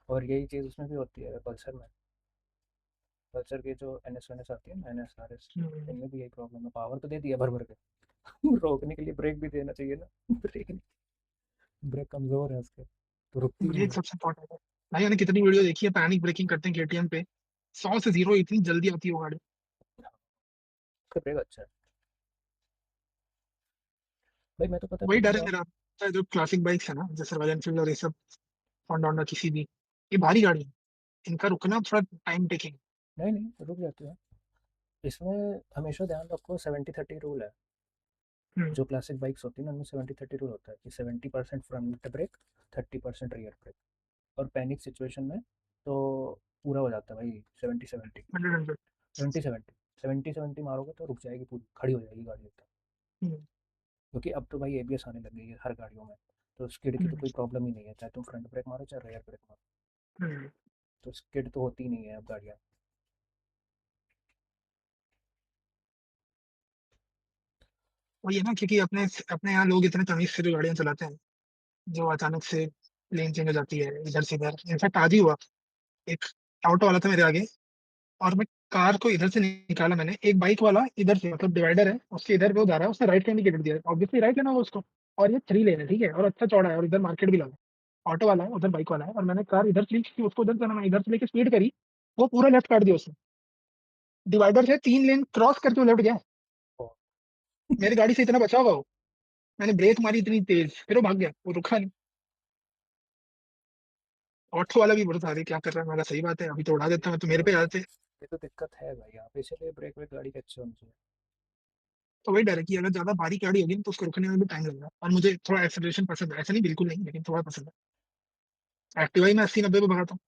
और यही चीज़ उसमें भी होती है पल्सर में, पल्सर की जो एन एस एन एस आती है ना, एन एस आर एस, हम्म। इनमें भी यही प्रॉब्लम है, पावर तो दे दिया भर भर के, रोकने के लिए ब्रेक भी देना चाहिए ना। ब्रेक, ब्रेक कमज़ोर है उसके, तो रुकती ही नहीं ब्रेक है। सबसे इंपॉर्टेंट है भाई। मैंने कितनी वीडियो देखी है, पैनिक ब्रेकिंग करते हैं केटीएम पे, 100 से 0 इतनी जल्दी आती है वो गाड़ी। उसका ब्रेक अच्छा है। भाई मैं तो पता है वही डर कितनी है बार। मेरा, जो क्लासिक बाइक्स है ना, जैसे रॉयल एनफील्ड और ये सब, होंडा होंडा किसी भी, ये भारी गाड़ी है, इनका रुकना थोड़ा टाइम टेकिंग। नहीं नहीं रुक जाती है। इसमें हमेशा ध्यान रखो, 70-30 रूल है। हम्म, जो क्लासिक बाइक्स होती है ना, उनमें 70-30 रूल होता है कि 70% फ्रंट ब्रेक, 30% रियर ब्रेक। और पैनिक सिचुएशन में तो पूरा हो जाता है भाई, 70-70, 100 70-70, 70-70 मारोगे तो रुक जाएगी, पूरी खड़ी हो जाएगी गाड़ी एकदम। 100। क्योंकि अब तो भाई एबीएस आने लग गई है हर गाड़ियों में, तो स्किड की तो कोई प्रॉब्लम ही नहीं है, चाहे तुम फ्रंट ब्रेक मारो चाहे रियर ब्रेक मारो, तो स्किड तो होती ही नहीं है अब गाड़ियाँ। वही है ना, क्योंकि अपने अपने यहाँ लोग इतने तमीज से जो गाड़ियां चलाते हैं, जो अचानक से लेन चेंज हो जाती है इधर से इधर। इनफैक्ट आज ही हुआ, एक ऑटो वाला था मेरे आगे, और मैं कार को इधर से निकाला मैंने, एक बाइक वाला इधर से, मतलब डिवाइडर है उसके इधर पे वो जा रहा है, उसने राइट का इंडिकेटर दिया, ऑब्वियसली राइट लेना होगा उसको। और ये 3 लेन है, ठीक है, और अच्छा चौड़ा है, और इधर मार्केट भी लगा है। ऑटो वाला है, उधर बाइक वाला है, और मैंने कार इधर से ली क्योंकि उसको उधर जाना, मैं इधर से लेके स्पीड करी, वो पूरा लेफ्ट काट दिया उसने। डिवाइडर से 3 लेन क्रॉस करके वो लेफ्ट गया। और मेरी गाड़ी से इतना बचा होगा वो। मैंने ब्रेक मारी इतनी तेज, फिर वो भाग गया, वो रुका नहीं। ऑटो वाला भी बोलता अरे क्या कर रहा है, मैं सही बात है, अभी तो उड़ा देता, मैं तो मेरे पे आते। ये तो दिक्कत है भाई यहाँ पे, इसीलिए ब्रेक वेक गाड़ी के अच्छे होने चाहिए। तो वही डर है कि अगर ज्यादा भारी गाड़ी होगी ना, तो उसको रुकने में भी टाइम लगेगा, और मुझे थोड़ा एक्सेलरेशन पसंद है, ऐसा नहीं बिल्कुल नहीं, लेकिन थोड़ा पसंद है। एक्टिवा ही मैं 80-90 पे भगाता हूँ।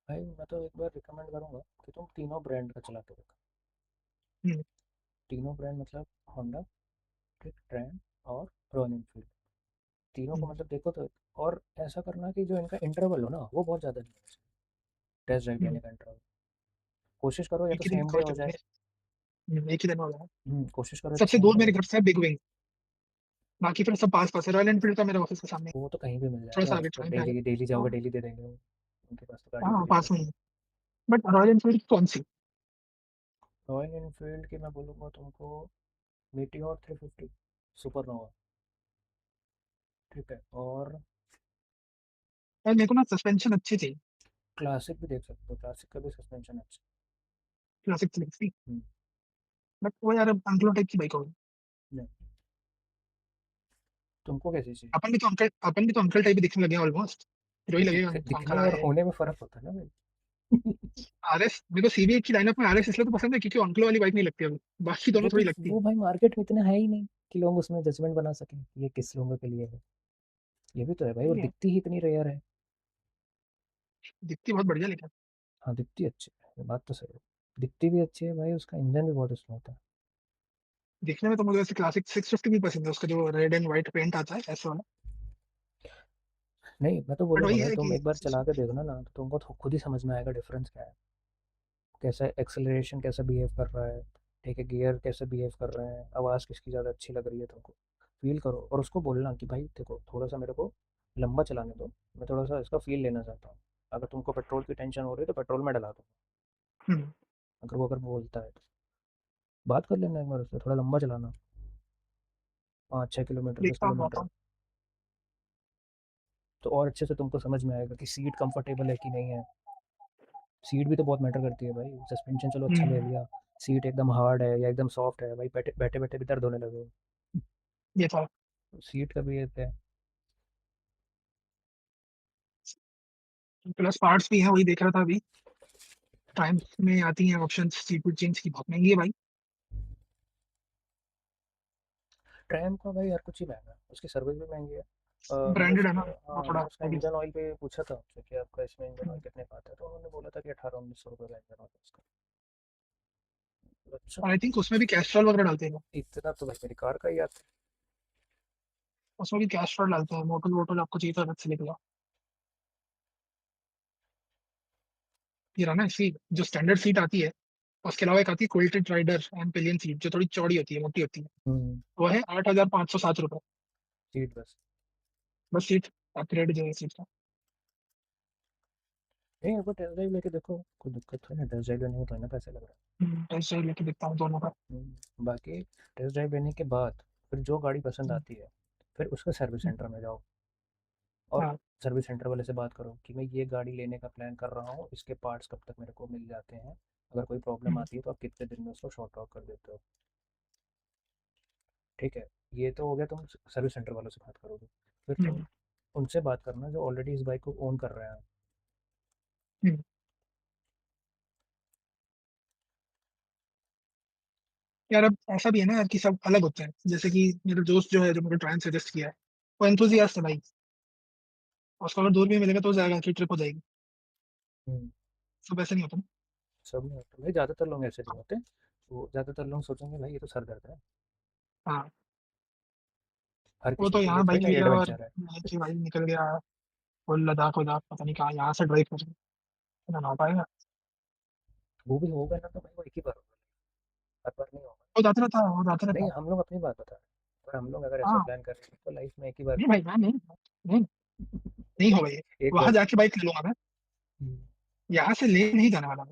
भाई मैं तो एक बार रिकमेंड करूंगा कि तुम तीनों ब्रांड का चला के देखो। हम्म, तीनों ब्रांड मतलब होंडा, ट्रेंड और रॉयल एनफील्ड, तीनों को हम्म, मतलब देखो तो। और ऐसा करना कि जो इनका इंटरवल हो ना वो बहुत ज़्यादा नहीं हो, टेस्ट ड्राइव हम्म। लेने का इंटरवल कोशिश करो, या एक तो ही दिन में सेम डे कवर हो कर जाए। लेंगे। एक ही दिन में हो जाएगा। कोशिश करो तो सबसे सेम दूर डे हो मेरे जाए। घर से है बिग विंग, बाकी फिर सब पास पास है। रॉयल एनफील्ड का मेरे ऑफिस के सामने, वो तो कहीं भी मिल थोड़ा जाएगा सा आगे आपको, टाइम पे आगे। डेली डेली हाँ, जाओगे डेली दे देंगे वो, उनके पास तो गाड़ी हाँ, पड़ी पास में रहती ही है। है। बट रॉयल एनफील्ड कौन सी? रॉयल एनफील्ड की मैं बोलूँगा तुमको, मीटियोर 350, सुपरनोवा, ठीक है, और यार मेरे को ना सस्पेंशन अच्छी थी, क्लासिक भी देख सकते हो, क्लासिक का भी सस्पेंशन अच्छा क्लासिक 360। है। बट वो यार अंकलो टाइप की बाइक होगी। नहीं, तुमको कैसी चाहिए? अपन भी तो अंकल टाइप ही दिखने लगे ऑलमोस्ट, जो ही लगेगा दिखने अंकल और आए। होने में फ़र्क होता है ना भाई। आरएस, मेरे को सीबीए की लाइनअप में आरएस इसलिए तो पसंद है क्योंकि अंकलो वाली बाइक नहीं लगती अभी, बाकी दोनों थोड़ी लगती है। वो भाई मार्केट में इतना है ही नहीं कि लोग उसमें जजमेंट बना सकें कि ये किस लोगों के लिए है। ये भी तो है भाई, और नहीं है, दिखती ही इतनी रेयर है। दिखती बहुत बढ़िया लेकिन। हाँ दिखती अच्छी है, ये बात तो सही है, दिखती भी अच्छी है भाई, उसका इंजन भी बहुत स्मूथ है। दिखने में तो मुझे वैसे क्लासिक 650 भी पसंद है, उसका जो रेड एंड व्हाइट पेंट आता है ऐसा वाला। नहीं मैं तो बट बोलूँगा वही भाई, है तुम कि एक बार चला के देखना ना, तो तुमको खुद ही समझ में आएगा डिफरेंस क्या है, कैसा एक्सेलरेशन कैसा बिहेव कर रहा है, ठीक है, गियर कैसे बिहेव कर रहे हैं, आवाज़ किसकी ज़्यादा अच्छी लग रही है तुमको, फील करो। और उसको बोलना कि भाई देखो थोड़ा सा मेरे को लंबा चलाने दो, मैं थोड़ा सा इसका फील लेना चाहता हूँ, अगर तुमको पेट्रोल की टेंशन हो रही है तो पेट्रोल में डला दो, हम्म, अगर वो बोलता है तो बात कर लेना एक बार उससे, थोड़ा लंबा चलाना, 5-6 किलोमीटर, दस देखता हूँ किलोमीटर आता हूँ। तो और अच्छे से तुमको समझ में आएगा कि सीट कंफर्टेबल है कि नहीं है, सीट भी तो बहुत मैटर करती है भाई। सस्पेंशन चलो अच्छा ले हम्म, लिया, सीट एकदम हार्ड है या एकदम सॉफ्ट है भाई, बैठे बैठे बैठे भी दर्द होने लगे। ये था। सीट का भी ये है। प्लस पार्ट्स भी है, वही देख रहा था अभी, टाइम में आती हैं ऑप्शन सीट चेंज की, बहुत महंगी है भाई। ट्रैम का भाई हर कुछ ही महंगा है, उसकी सर्विस भी महंगी है। मैंने ब्रांडेड है उसके ना, वो हाँ, थोड़ा मैंने उसका हैवी। इंजन ऑयल पे पूछा था उससे कि आपका इसमें इंजन ऑयल कितने का आता है, तो उन्होंने बोला था कि 1800-1900 रुपये का इंजन ऑयल है उसका। अच्छा। और आई थिंक उसमें भी कैस्ट्रॉल वगैरह डालते हैं। इतना तो भाई मेरी कार का ही आता उसमें भी कैस्ट्रॉल डालते हैं, मोटल वोटल आपको चाहिए तो अलग से निकला। ये रहा ना इसकी जो स्टैंडर्ड सीट आती है, उसके अलावा एक आती है quilted rider and pillion seat, जो थोड़ी चौड़ी होती है, मोटी होती है। है। वो है 8,560 रुपये। सीट बस। बस सीट, अपग्रेड जो है सीट का। नहीं, एक बार टेस्ट ड्राइव लेके देखो, कोई दिक्कत है ना, टेस्ट ड्राइव लेने में तो है ना पैसे लग रहा टेस्ट ड्राइव लेके देखता हूँ दोनों का। है। बाकी टेस्ट ड्राइव लेने के बाद फिर जो गाड़ी पसंद हम्म, आती है, फिर उसके सर्विस हम्म, सेंटर में जाओ और हाँ। सर्विस सेंटर वाले से बात करो कि मैं ये गाड़ी लेने का प्लान कर रहा हूँ, इसके पार्ट्स कब तक मेरे को मिल जाते हैं, अगर कोई प्रॉब्लम हम्म, आती है तो आप कितने दिन में उसको शॉर्ट आउट कर देते हो। ठीक है, ये तो हो गया, तुम सर्विस सेंटर वालों से बात करोगे। फिर तुम हम्म, उनसे बात करना जो ऑलरेडी इस बाइक को ओन कर रहे हैं। हम्म। यार अब ऐसा भी है ना यार कि सब अलग होते हैं, जैसे कि मेरा दोस्त जो है, जो मेरे ट्रायन सजेस्ट किया है, वो एंथुजियास्ट है भाई। उसको अगर दूर भी मिलेगा तो जाएगा कि ट्रिप हो जाएगी। हम्म, सब ऐसे नहीं होता ना। सब नहीं होता भाई, ज़्यादातर लोग ऐसे नहीं होते। वो ज़्यादातर लोग सोचेंगे भाई ये तो सर दर्द है। हाँ। हर वो किसी तो के लिए यहाँ थोड़ी बाइक ना लिया और एडवेंचर है। कि भाई निकल गया, वो लद्दाख वद्दाख पता नहीं कहाँ, यहाँ से ड्राइव कर इतना ना हो पाएगा। वो भी होगा ना तो भाई वो एक ही बार होगा, हर बार नहीं होगा। वो जाता रहता है, वो जाता रहता नहीं, है। हम लोग अपनी बात बता रहे हैं, और हम लोग अगर ऐसा हाँ। प्लान कर रहे हैं तो लाइफ में एक ही बार नहीं भाई, मैं नहीं, नहीं, नहीं होगा ये। एक वहां बार। जाके बाइक ले लूंगा मैं, यहाँ से ले नहीं जाने वाला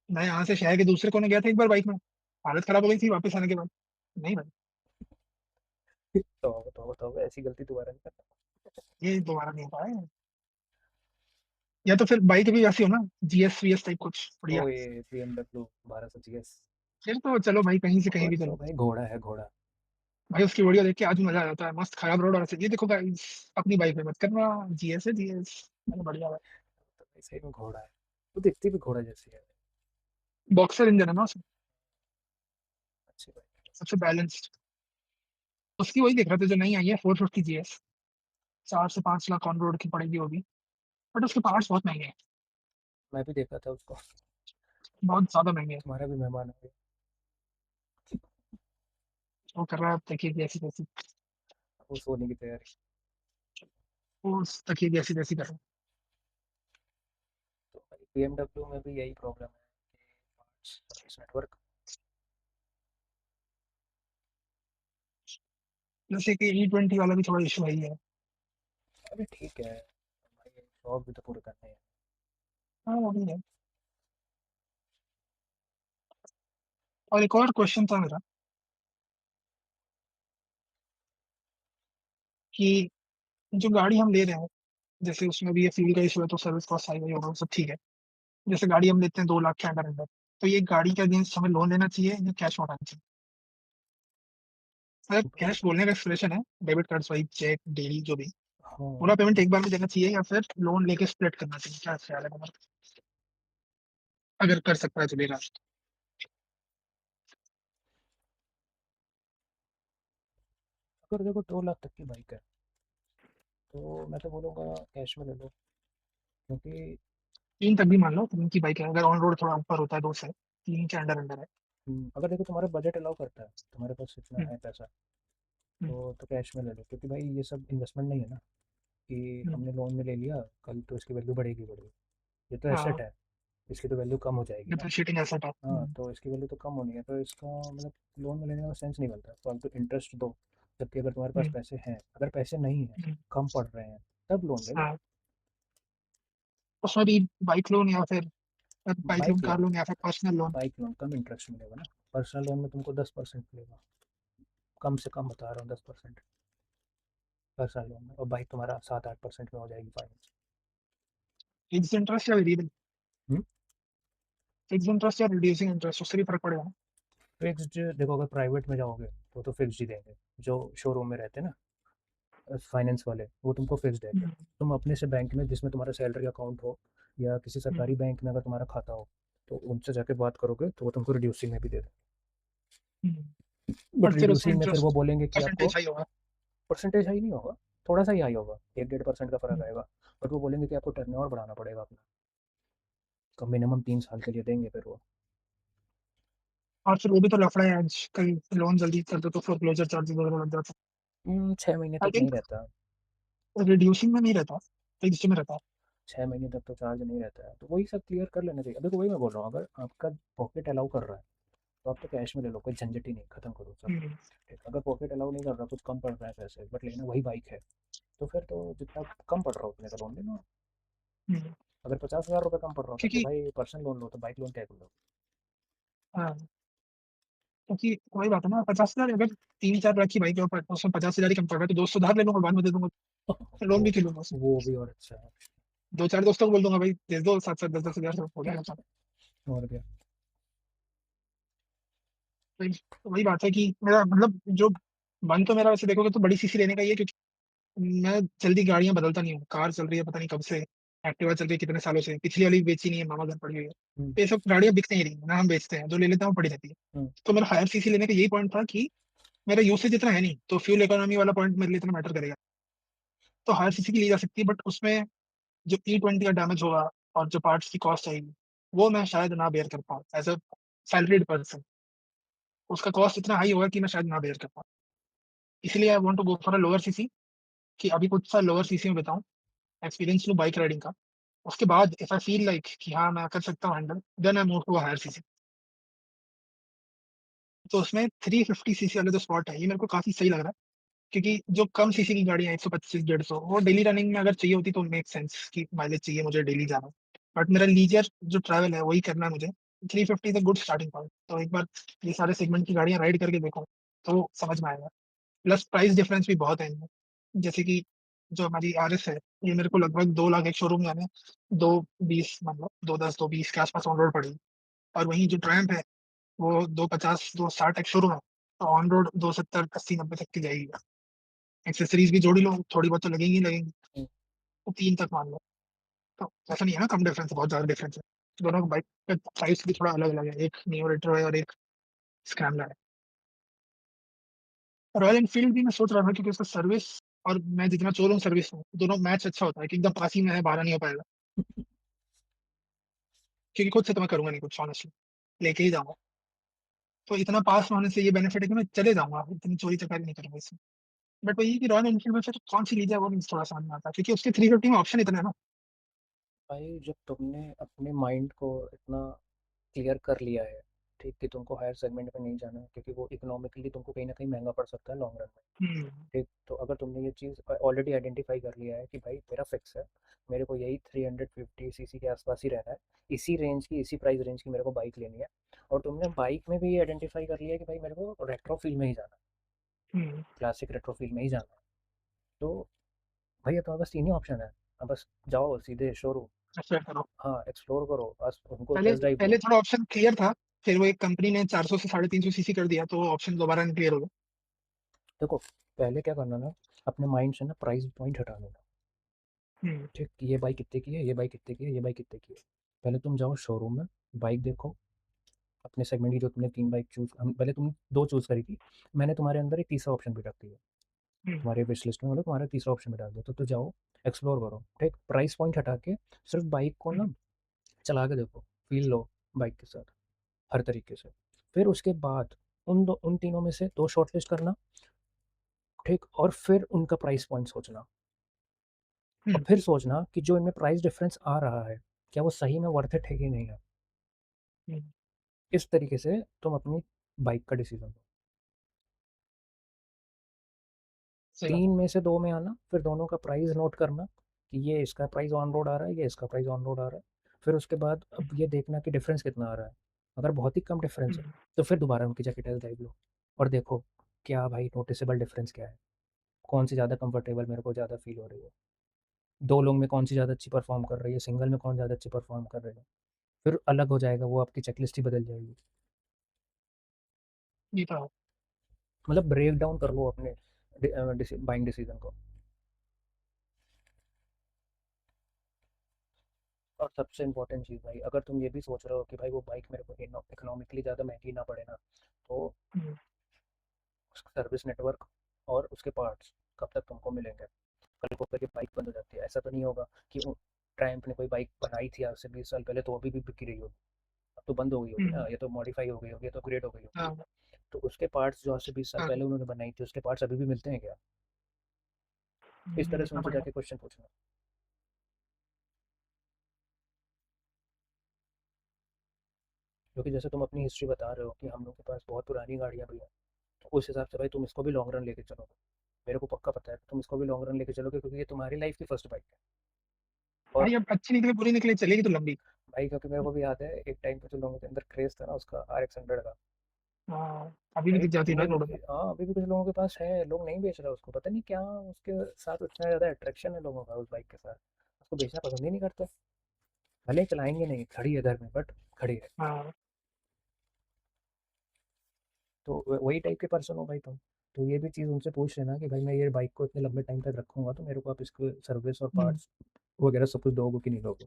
मैं यहाँ से शहर के दूसरे कोने गया था एक बार बाइक में, हालत खराब हो गई थी वापस आने के बाद। नहीं भाई, तो ऐसी गलती दोबारा नहीं करना। ये दोबारा नहीं हो पाएगा। या तो फिर बाइक भी वैसी हो ना, जीएस वीएस टाइप कुछ ओ बढ़िया। ये BMW 1200 GS। फिर तो चलो भाई, कहीं से कहीं वो भी तो चलो। भाई घोड़ा है, घोड़ा। भाई उसकी वीडियो देख के आज भी मजा आ जाता है, मस्त खराब रोड और ऐसे, ये देखो गाइस, अपनी बाइक में मत करना, जीएस है जीएस। अरे बढ़िया भाई। तो भाई सही में घोड़ा है, वो दिखती भी घोड़ा जैसी है। बॉक्सर इंजन है ना उसमें, अच्छी बात। सबसे बैलेंस्ड। उसकी वही देख रहे थे जो नई आई है 450 जीएस, 4 से 5 लाख ऑन रोड की पड़ेगी वो भी। बट उसके पार्ट्स बहुत महंगे हैं, मैं भी देखा था उसको। बहुत ज्यादा महंगे हैं। तुम्हारा भी मेहमान है। वो कर रहा है तकिए की ऐसी तैसी, वो सोने की तैयारी। वो उस तकिए की ऐसी तैसी कर रहा है। तो भाई BMW में भी यही प्रॉब्लम है कि सर्विस नेटवर्क। जैसे कि E20 वाला भी थोड़ा इशू है ही है। अभी ठीक है भाई, शौक भी तो पूरे करने हैं। हाँ वो भी है। और एक और क्वेश्चन था मेरा, कि जो गाड़ी हम ले रहे हैं, जैसे उसमें भी ये फ्यूल का इशू है तो सर्विस कॉस्ट हाई होगा, वो सब ठीक है। जैसे गाड़ी हम लेते हैं 2 लाख के अंदर अंदर, तो ये गाड़ी के अगेंस्ट हमें लोन लेना चाहिए या कैश उठाना चाहिए? मतलब भाई कैश बोलने का एक्सप्रेशन है, debit card swipe check daily जो भी, हाँ, पूरा पेमेंट एक बार में देना चाहिए या फिर लोन लेके स्प्लिट करना चाहिए, क्या ख्याल है तुम्हारा? अगर कर सकता है तो लेगा। अगर देखो 2 लाख तक की बाइक है तो मैं तो बोलूँगा कैश में ले लो, क्योंकि 3 तक भी मान लो, 3 की बाइक है, अगर ऑन रोड थोड़ा ऊपर होता है 2 से, 3 के अंडर अंडर है। अगर देखो तुम्हारा बजट अलाउ करता है, तुम्हारे पास इतना हम्म, है पैसा, हम्म, तो कैश में ले लो, क्योंकि भाई ये सब इन्वेस्टमेंट नहीं है ना कि हम्म, हमने लोन में ले लिया, कल तो इसकी वैल्यू बढ़ेगी बढ़ेगी। ये तो हाँ, एसेट है, इसकी तो वैल्यू कम हो जाएगी ना। डिप्रिशिएटिंग एसेट है। हाँ, तो इसकी वैल्यू तो कम होनी है, तो इसका मतलब लोन में लेने का सेंस नहीं बनता, तो तो इंटरेस्ट दो। जबकि अगर तुम्हारे पास हम्म, पैसे हैं, अगर पैसे नहीं हैं, हम्म, कम पड़ रहे हैं, तब लोन ले लो। हाँ। उसमें भी बाइक लोन या फिर bike loan, bike car loan, loan या फिर पर्सनल लोन? बाइक लोन कम इंटरेस्ट मिलेगा ना। पर्सनल लोन में तुमको 10% मिलेगा, कम से कम बता रहा हूँ 10% पर्सनल लोन में, और बाइक तुम्हारा 7-8% में हो जाएगी फाइनेंस। फिक्स इंटरेस्ट या वेरिएबल? हुँ, फिक्स्ड इंटरेस्ट या रिड्यूसिंग इंटरेस्ट, उससे भी फ़र्क पड़ेगा ना? फिक्स्ड देखो अगर प्राइवेट में जाओगे तो फिक्स्ड ही देंगे। जो शोरूम में रहते हैं ना फाइनेंस वाले, वो तुमको फिक्स्ड देंगे। हुँ, तुम अपने से बैंक में जिसमें तुम्हारा सैलरी अकाउंट हो या किसी हुँ, सरकारी बैंक में अगर तुम्हारा खाता हो, तो उनसे जाके बात करोगे तो वो तुमको रिड्यूसिंग में भी दे देंगे। हुँ। बट बट फिर उसमें रिड्यूसिंग में फिर वो इंटरेस्ट बोलेंगे कि आपको परसेंटेज हाई होगा। परसेंटेज हाई नहीं होगा, थोड़ा-सा ही हाई होगा, 1 डेढ़ % का फ़र्क हुँ, आएगा। बट वो बोलेंगे कि आपको टर्नओवर बढ़ाना पड़ेगा अपना, तो मिनिमम 3 साल के लिए देंगे फिर वो। और फिर वो भी तो लफड़ा है आजकल, लोन जल्दी कर दो तो फोरक्लोजर चार्जेस वगैरह लग जाते 6 महीने हैं। आई तक नहीं थिंक रहता, रिड्यूसिंग में नहीं रहता, फिक्स्ड में रहता है। 6 महीने तक तो चार्ज नहीं रहता है, तो वही सब क्लियर कर लेना चाहिए। देखो वही मैं बोल रहा हूँ, अगर आपका पॉकेट अलाउ कर रहा है, तो आप तो कैश में ले लो, कोई झंझट ही नहीं, खत्म करो सब। हुँ, ठीक, अगर पॉकेट अलाउ नहीं कर रहा, कुछ कम पड़ रहा है पैसे, बट लेना वही बाइक है, तो फिर तो जितना कम पड़ रहा हो उतने का लोन ले लो। हुँ, अगर 50,000 रुपये कम पड़ रहा हो, फिर तो क्योंकि भाई पर्सनल लोन लो, तो बाइक लोन क्या करो। हाँ, क्योंकि वही बात है ना, 50,000 अगर 3-4 लाख की बाइक है और उसमें 50,000 ही कम पड़ रहा है, तो दोस्त उधार ले लूँगा, बाद में दे दूँगा, फिर लोन वो भी क्यों लूँगा उसमें? वो भी और अच्छा है। 2-4 दोस्तों को बोल दूँगा भाई दे दो 7-7 10-10 हज़ार हो गया खत्म। और क्या। वही वही बात है कि मेरा मतलब जो मन तो मेरा वैसे देखोगे तो बड़ी सीसी लेने का ही है, क्योंकि मैं जल्दी गाड़ियाँ बदलता नहीं हूँ। कार चल रही है पता नहीं कब से, एक्टिवा चल रही है कितने सालों से, पिछली वाली बेची नहीं है, मामा घर पड़ी हुई है। हम्म, तो ये सब गाड़ियाँ बिक नहीं रही, ना हम बेचते हैं, जो ले लेता हूँ पड़ी रहती है। हम्म, तो मेरा हायर सीसी लेने का यही पॉइंट था कि मेरा यूसेज इतना है नहीं, तो फ्यूल इकोनॉमी वाला पॉइंट मेरे लिए इतना मैटर करेगा। तो हायर सीसी की ली जा सकती है, बट उसमें जो E20 का डैमेज होगा और जो पार्ट्स की कॉस्ट आएगी, वो मैं शायद ना बेयर कर पाऊँ एज़ अ सैलरीड पर्सन। उसका कॉस्ट इतना हाई होगा कि मैं शायद ना बेयर कर पाऊँ। इसीलिए I want to go for a lower CC, कि अभी कुछ साल लोअर सीसी में बिताऊँ, एक्सपीरियंस लूँ बाइक राइडिंग का। उसके बाद इफ आई फील लाइक कि हाँ, मैं कर सकता हूँ handle, then I move to a higher CC. तो उसमें 350 सीसी वाला जो स्पॉट है, ये मेरे को काफ़ी सही लग रहा है, क्योंकि जो कम सीसी की गाड़ियाँ 125 150 वो डेली रनिंग में अगर चाहिए होती तो मेक सेंस कि माइलेज चाहिए मुझे डेली जाना। बट मेरा लीजर जो ट्रैवल है वही करना है मुझे। 350 is a good starting point. तो एक बार ये सारे सेगमेंट की गाड़ियाँ राइड करके देखो, तो समझ में आएगा। प्लस प्राइस डिफरेंस भी बहुत है इनमें। जैसे कि जो हमारी आरएस है, ये मेरे को लगभग 2 लाख एक शोरूम में आने, 220 मतलब 210 220 के आस-पास ऑन रोड पड़ेगी। और वहीं जो ट्रायम्फ है, वो 250 260 एक शुरू है, तो ऑन रोड 270 80 90 तक की जाएगी। एक्सेसरीज़ भी जोड़ ही लो, थोड़ी बहुत तो लगेंगी ही लगेंगी, हम्म। तो 3 तक मान लो। तो ऐसा नहीं है ना कम डिफरेंस है, बहुत ज़्यादा डिफरेंस है। दोनों बाइक का प्राइस भी थोड़ा अलग-अलग है, एक नियो रेट्रो है और एक स्क्रैम्बलर है। रॉयल एनफील्ड भी मैं सोच रहा था, क्योंकि उसका सर्विस और मैं जितना शोरूम सर्विस हूँ, दोनों मैच अच्छा होता है, कि एकदम पास ही में है, 12 नहीं हो पाएगा। क्योंकि खुद से तो मैं करूँगा नहीं कुछ ऑनेस्टली, लेके ही जाऊँगा। तो इतना पास में होने से ये बेनिफिट है कि मैं चले जाऊँगा, इतनी चोरी-चकारी नहीं करूँगा इसमें। बट वही है कि रॉयल एनफील्ड में फिर कौन-सी ली जाए वो नहीं थोड़ा समझ में आता है, क्योंकि उसके 350 में ऑप्शन इतने हैं ना। भाई जब तुमने अपने माइंड को इतना क्लियर कर लिया है, ठीक, कि तुमको हायर सेगमेंट में नहीं जाना है क्योंकि वो इकोनॉमिकली तुमको कहीं ना कहीं महंगा पड़ सकता है लॉन्ग रन में। हुँ, ठीक, तो अगर तुमने ये चीज़ ऑलरेडी आइडेंटिफाई कर लिया है कि भाई मेरा फिक्स है, मेरे को यही 350 सीसी के आसपास ही रहना है, इसी रेंज की इसी प्राइस रेंज की मेरे को बाइक लेनी है, और तुमने बाइक में भी ये आइडेंटिफाई कर लिया है कि भाई मेरे को रेट्रो फील में ही जाना है, हुँ, क्लासिक रेट्रो फील में ही जाना है, तो भैया तो बस तीन ही ऑप्शन है। अब बस जाओ सीधे शोरूम, अच्छा करो। हाँ एक्सप्लोर करो, बस उनको पहले टेस्ट ड्राइव पहले दो। थोड़ा ऑप्शन क्लियर था, फिर वो एक कंपनी ने 400 से 350 सीसी कर दिया, तो वो ऑप्शन दोबारा अनक्लियर हो गया। देखो पहले क्या करना ना, अपने माइंड से ना प्राइस पॉइंट हटा देना। हुँ, ठीक, ये बाइक कितने की है, ये बाइक कितने की है, ये बाइक कितने की है। पहले तुम जाओ शोरूम में, बाइक देखो, अपने सेगमेंट की जो तुमने 3 बाइक चूज़, हम पहले तुम 2 चूज़ करी थी, मैंने तुम्हारे अंदर एक तीसरा ऑप्शन भी रख दिया, हुँ, तुम्हारे विश लिस्ट में मतलब तुम्हारा तीसरा ऑप्शन भी डाल दिया, तो जाओ एक्सप्लोर करो, ठीक, प्राइस पॉइंट हटा के सिर्फ बाइक को हुँ, ना चला के देखो, फील लो बाइक के साथ हर तरीके से। फिर उसके बाद उन तीनों में से 2 शॉर्ट लिस्ट करना, ठीक, और फिर उनका प्राइस पॉइंट सोचना, और हुँ, फिर सोचना कि जो इनमें प्राइस डिफरेंस आ रहा है, क्या वो सही में वर्थ इट है कि नहीं है। हुँ, इस तरीके से तुम अपनी बाइक का डिसीजन लो। सही बात 3 में से 2 में आना, फिर दोनों का प्राइस नोट करना कि ये इसका प्राइस ऑन रोड आ रहा है, ये इसका प्राइस ऑन रोड आ रहा है। फिर उसके बाद अब ये देखना कि डिफरेंस कितना आ रहा है। अगर बहुत ही कम डिफरेंस है। है, तो फिर दोबारा उनकी जाके टेस्ट ड्राइव लो और देखो क्या भाई नोटिसेबल डिफरेंस क्या है, कौन सी ज़्यादा कंफर्टेबल मेरे को ज़्यादा फील हो रही है, 2 लोग में कौन सी ज़्यादा अच्छी परफॉर्म कर रही है, सिंगल में कौन ज़्यादा अच्छी परफॉर्म कर रही है। फिर अलग हो जाएगा, वो आपकी चेकलिस्ट ही बदल जाएगी। ये तो है। मतलब ब्रेक डाउन कर लो अपने बाइंग डिसीजन को। और सबसे इम्पोर्टेंट चीज़ भाई, अगर तुम ये भी सोच रहे हो कि भाई वो बाइक मेरे को इकोनॉमिकली ज़्यादा महंगी ना पड़े ना, तो हम्म, उसका सर्विस नेटवर्क और उसके पार्ट्स कब तक तुमको मिलेंगे? कल को करके बाइक बंद हो जाती है, ऐसा तो नहीं होगा कि ट्रायम्फ ने कोई बाइक बनाई थी आज से 20 साल पहले तो अभी भी बिक रही होगी। अब तो बंद हो गई होगी ना, हम्म, ये तो मॉडिफाई हो गई होगी, ये तो अपग्रेड हो गई होगी। हाँ, तो उसके पार्ट्स जो आज से 20 साल हाँ, पहले उन्होंने बनाई थी, उसके पार्ट्स अभी भी मिलते हैं क्या? इस तरह से देखना उनसे पड़ेगा। जाके क्वेश्चन पूछना। क्योंकि जैसे तुम अपनी हिस्ट्री बता रहे हो कि हम लोग के पास बहुत पुरानी गाड़ियाँ भी हैं, तो उस हिसाब से भाई तुम इसको भी लॉन्ग रन लेके चलोगे। मेरे को पक्का पता है तुम इसको भी लॉन्ग रन लेके चलोगे, क्योंकि ये तुम्हारी लाइफ की फर्स्ट बाइक है। और भाई अब अच्छी निकले बुरी निकले चलेगी तो लंबी। भाई क्योंकि मेरे को भी याद है एक टाइम पे जो लोगों के अंदर क्रेज था ना उसका RX 100 का। हाँ, अभी भी भाई दिख जाती है भाई लोग, रोड में। हाँ अभी भी कुछ लोगों के पास है, लोग नहीं बेच रहे उसको, पता नहीं क्या उसके साथ इतना ज़्यादा अट्रैक्शन है लोगों का उस बाइक के साथ, उसको बेचना पसंद ही नहीं करते। भले चलाएंगे नहीं, खड़ी है घर में बट खड़ी है। हाँ। तो वही टाइप के पर्सन हो भाई तुम। तो ये भी चीज़ उनसे पूछ लेना कि भाई मैं ये बाइक को इतने लंबे टाइम तक रखूंगा, तो मेरे को आप इसके सर्विस और हम्म, पार्ट्स वगैरह सब कुछ दोगे कि नहीं दोगे।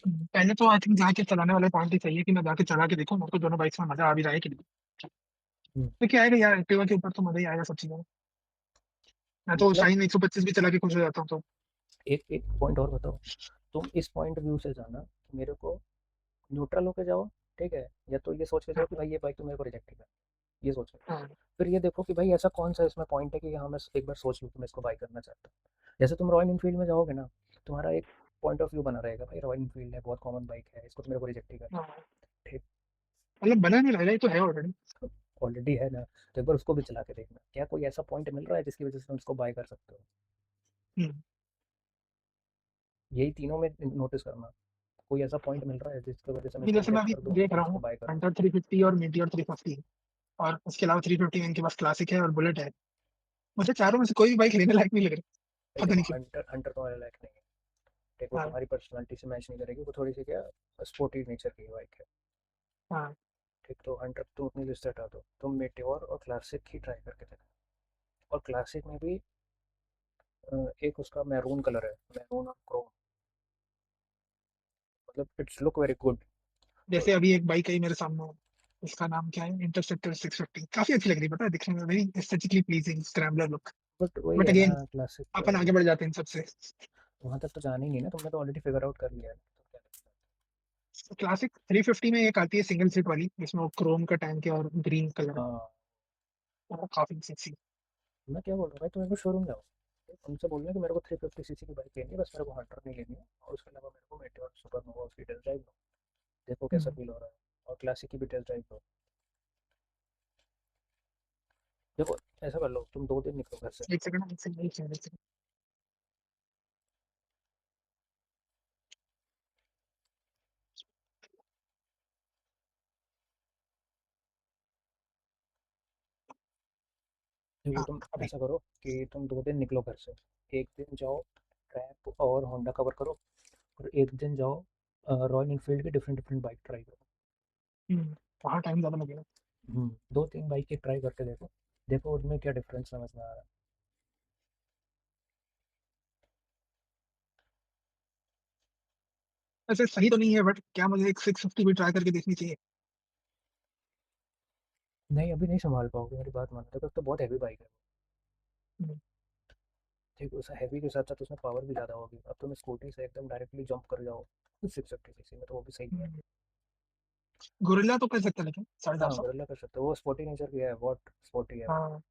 पहले तो आई थिंक जाके चलाने वाले पॉइंट ही चाहिए कि मैं जाके चला के देखूं मुझको दोनों बाइक्स में मजा आ भी रहा है कि नहीं। हम्म, तो क्या आएगा यार, एक्टिवा के ऊपर तो मजा ही आएगा सब चीजों में। मैं तो मतलब शाइन 125 भी चला के खुश हो जाता हूँ तो। एक एक पॉइंट और बताओ। तुम इस पॉइंट व्यू से जाना कि मेरे को न्यूट्रल होके जाओ, ठीक है, या तो ये सोच के जाओ कि हाँ, भाई ये बाइक तो मेरे को रिजेक्ट है, ये सोच के। हाँ, फिर ये देखो कि भाई ऐसा कौन सा इसमें पॉइंट है कि हाँ मैं एक बार सोच लूँ कि मैं इसको बाय करना चाहता हूँ। जैसे तुम रॉयल इनफील्ड में जाओगे ना, तुम्हारा एक पॉइंट ऑफ व्यू बना रहेगा, भाई रॉयल इनफील्ड है, बहुत कॉमन बाइक है, इसको तो मेरे को रिजेक्ट ही करना हाँ। है। ठीक। मतलब बना नहीं रहा है, ये तो है ऑलरेडी। ऑलरेडी है ना, तो एक बार उसको भी चला के देखना, क्या कोई ऐसा पॉइंट मिल रहा है जिसकी वजह से तुम इसको बाय कर सकते हो। हम्म, यही तीनों में नोटिस करना, कोई ऐसा पॉइंट मिल रहा है जिसकी वजह से मैं कि इसको जैसे मैं रिजेक्ट अभी कर दूँ देख और रहा इसको हूँ बाय करूँ। हंटर 350 और मीटियोर 350, और उसके अलावा 350 में इनके पास क्लासिक है और बुलेट है। मुझे चारों में से कोई भी बाइक लेने लायक नहीं लग रही। भाई पता देखो नहीं क्यों। हंटर हंटर तुम्हारे लायक नहीं है। देखो हाँ, तुम्हारी पर्सनालिटी से मैच नहीं करेगी, वो थोड़ी सी क्या स्पोर्टी नेचर की बाइक है। हाँ। ठीक, तो हंटर तुम अपनी लिस्ट हटा दो, तुम मेटेओर और क्लासिक ही ट्राई करके देखो। और क्लासिक में भी एक उसका मैरून कलर है, मैरून और क्रोम, मतलब इट्स लुक वेरी गुड। तो जैसे अभी एक बाइक आई मेरे सामने, उसका नाम क्या है, इंटरसेप्टर 650, काफी अच्छी लग रही है, पता है, दिखने में very aesthetically pleasing scrambler look. But वही बट है ना अगेन क्लासिक, अपन आगे बढ़ जाते हैं इन सबसे। वहाँ तक तो जाना ही नहीं ना, तुमने तो ऑलरेडी फिगर आउट कर लिया है, तो क्या लगता क्लासिक 350 में एक आती है सिंगल सीट वाली जिसमें वो क्रोम का टैंक है और ग्रीन कलर है? है। वो काफी सेक्सी। मैं क्या बोल रहा हूँ भाई, तुम एक बार शोरूम जाओ, उनसे बोलना कि मेरे को 350cc की बाइक लेनी है, बस मेरे को हंटर नहीं लेनी है, और उसके अलावा मेरे को मेटेओर सुपर नोवा उसकी टेस्ट ड्राइव लो, देखो कैसा हम्म, फील हो रहा है। और क्लासिक की भी टेस्ट ड्राइव लो। देखो ऐसा कर लो, तुम 2 दिन निकलो घर से। एक सेकंड, एक सेकंड, एक सेकंड, एक सेकंड। देखो हाँ, तुम अभी। ऐसा करो कि तुम 2 दिन निकलो घर से। एक दिन जाओ ट्रैप और होंडा कवर करो, और एक दिन जाओ रॉयल इनफील्ड की डिफरेंट डिफरेंट बाइक ट्राई करो। वहाँ टाइम ज्यादा लगेगा। 2-3 बाइक ट्राई करके देखो, देखो उनमें क्या डिफरेंस समझ में आ रहा है। वैसे सही तो नहीं है, बट क्या मुझे एक 650 भी ट्राई करके देखनी चाहिए? नहीं अभी नहीं संभाल पाओगे, मेरी बात मानो, देखो तो बहुत हैवी बाइक है। हम्म, ठीक, उस हैवी के साथ साथ उसमें पावर भी ज़्यादा होगी, अब तुम स्कूटी से एकदम डायरेक्टली जंप कर जाओ 650cc में, तो वो भी सही नहीं है। हम्म। गोरिल्ला तो कर सकते हैं लेकिन साढ़े चार हाँ सौ गोरिल्ला कर सकते हो, वो स्पोर्टी नेचर की है, बहुत स्पोर्टी है वो। हाँ,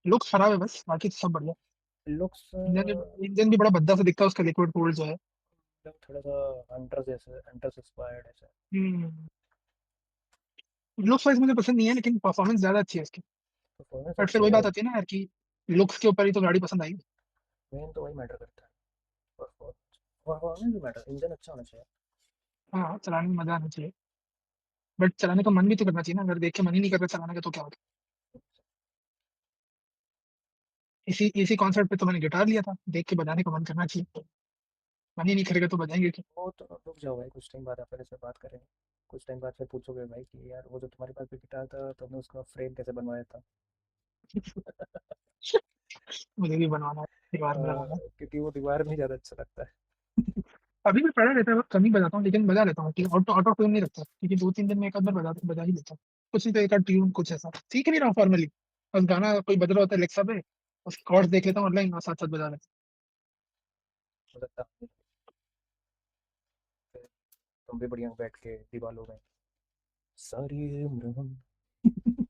लुक खराब है बस, बाकी तो सब बढ़िया। लुक्स इंजन भी बड़ा भद्दा सा दिखता है उसका, लिक्विड कूल्ड जो है। थोड़ा सा हंटर जैसे, हंटर से इंस्पायर्ड ऐसे। हम्म। लुक्स वाइज मुझे पसंद नहीं है, लेकिन परफॉर्मेंस ज्यादा अच्छी है इसकी। परफॉर्मेंस बट फिर अच्छी वही है। बात आती है ना यार कि लुक्स के ऊपर ही तो गाड़ी पसंद आई। मेन तो वही मैटर करता है, परफॉर्मेंस। परफॉर्मेंस भी मैटर, इंजन अच्छा होना चाहिए। हाँ, चलाने में मजा आना चाहिए। बट चलाने का मन भी तो करना चाहिए ना, अगर देख के मन ही नहीं कर रहा चलाने का तो क्या होगा। इसी इसी कॉन्सेप्ट पे तो मैंने गिटार लिया था, देख के बजाने का मन करना चाहिए। मन ही नहीं करेगा तो बजाएंगे क्यों? वो तो रुक जाओ भाई, कुछ टाइम बाद आप इस पे बात करेंगे। कुछ टाइम बाद फिर पूछोगे भाई कि यार वो जो तुम्हारे पास भी गिटार था तुमने उसका फ्रेम कैसे बनवाया था। मुझे भी बनवाना है, दीवार अ, में लगाना है। क्योंकि वो दीवार में ही ज़्यादा अच्छा लगता है। अभी भी पड़ा रहता है, बस कम ही बजाता हूँ, लेकिन बजा लेता हूँ, ठीक है, ऑटो ऑटो ट्यून नहीं रखता क्योंकि 2-3 दिन में एक आध बार बजा ही लेता हूँ। कुछ नहीं तो एक आध ट्यून कुछ ऐसा सीख नहीं रहा हूँ फॉर्मली। बस गाना कोई बज रहा होता है लेक्सा पे, उसके कॉर्ड्स देख लेता हूँ ऑनलाइन और साथ साथ बजा लेता हो सकता है फिर तुम भी बढ़िया बैठ के दीवालों में सारी उम्र हम। हूँ।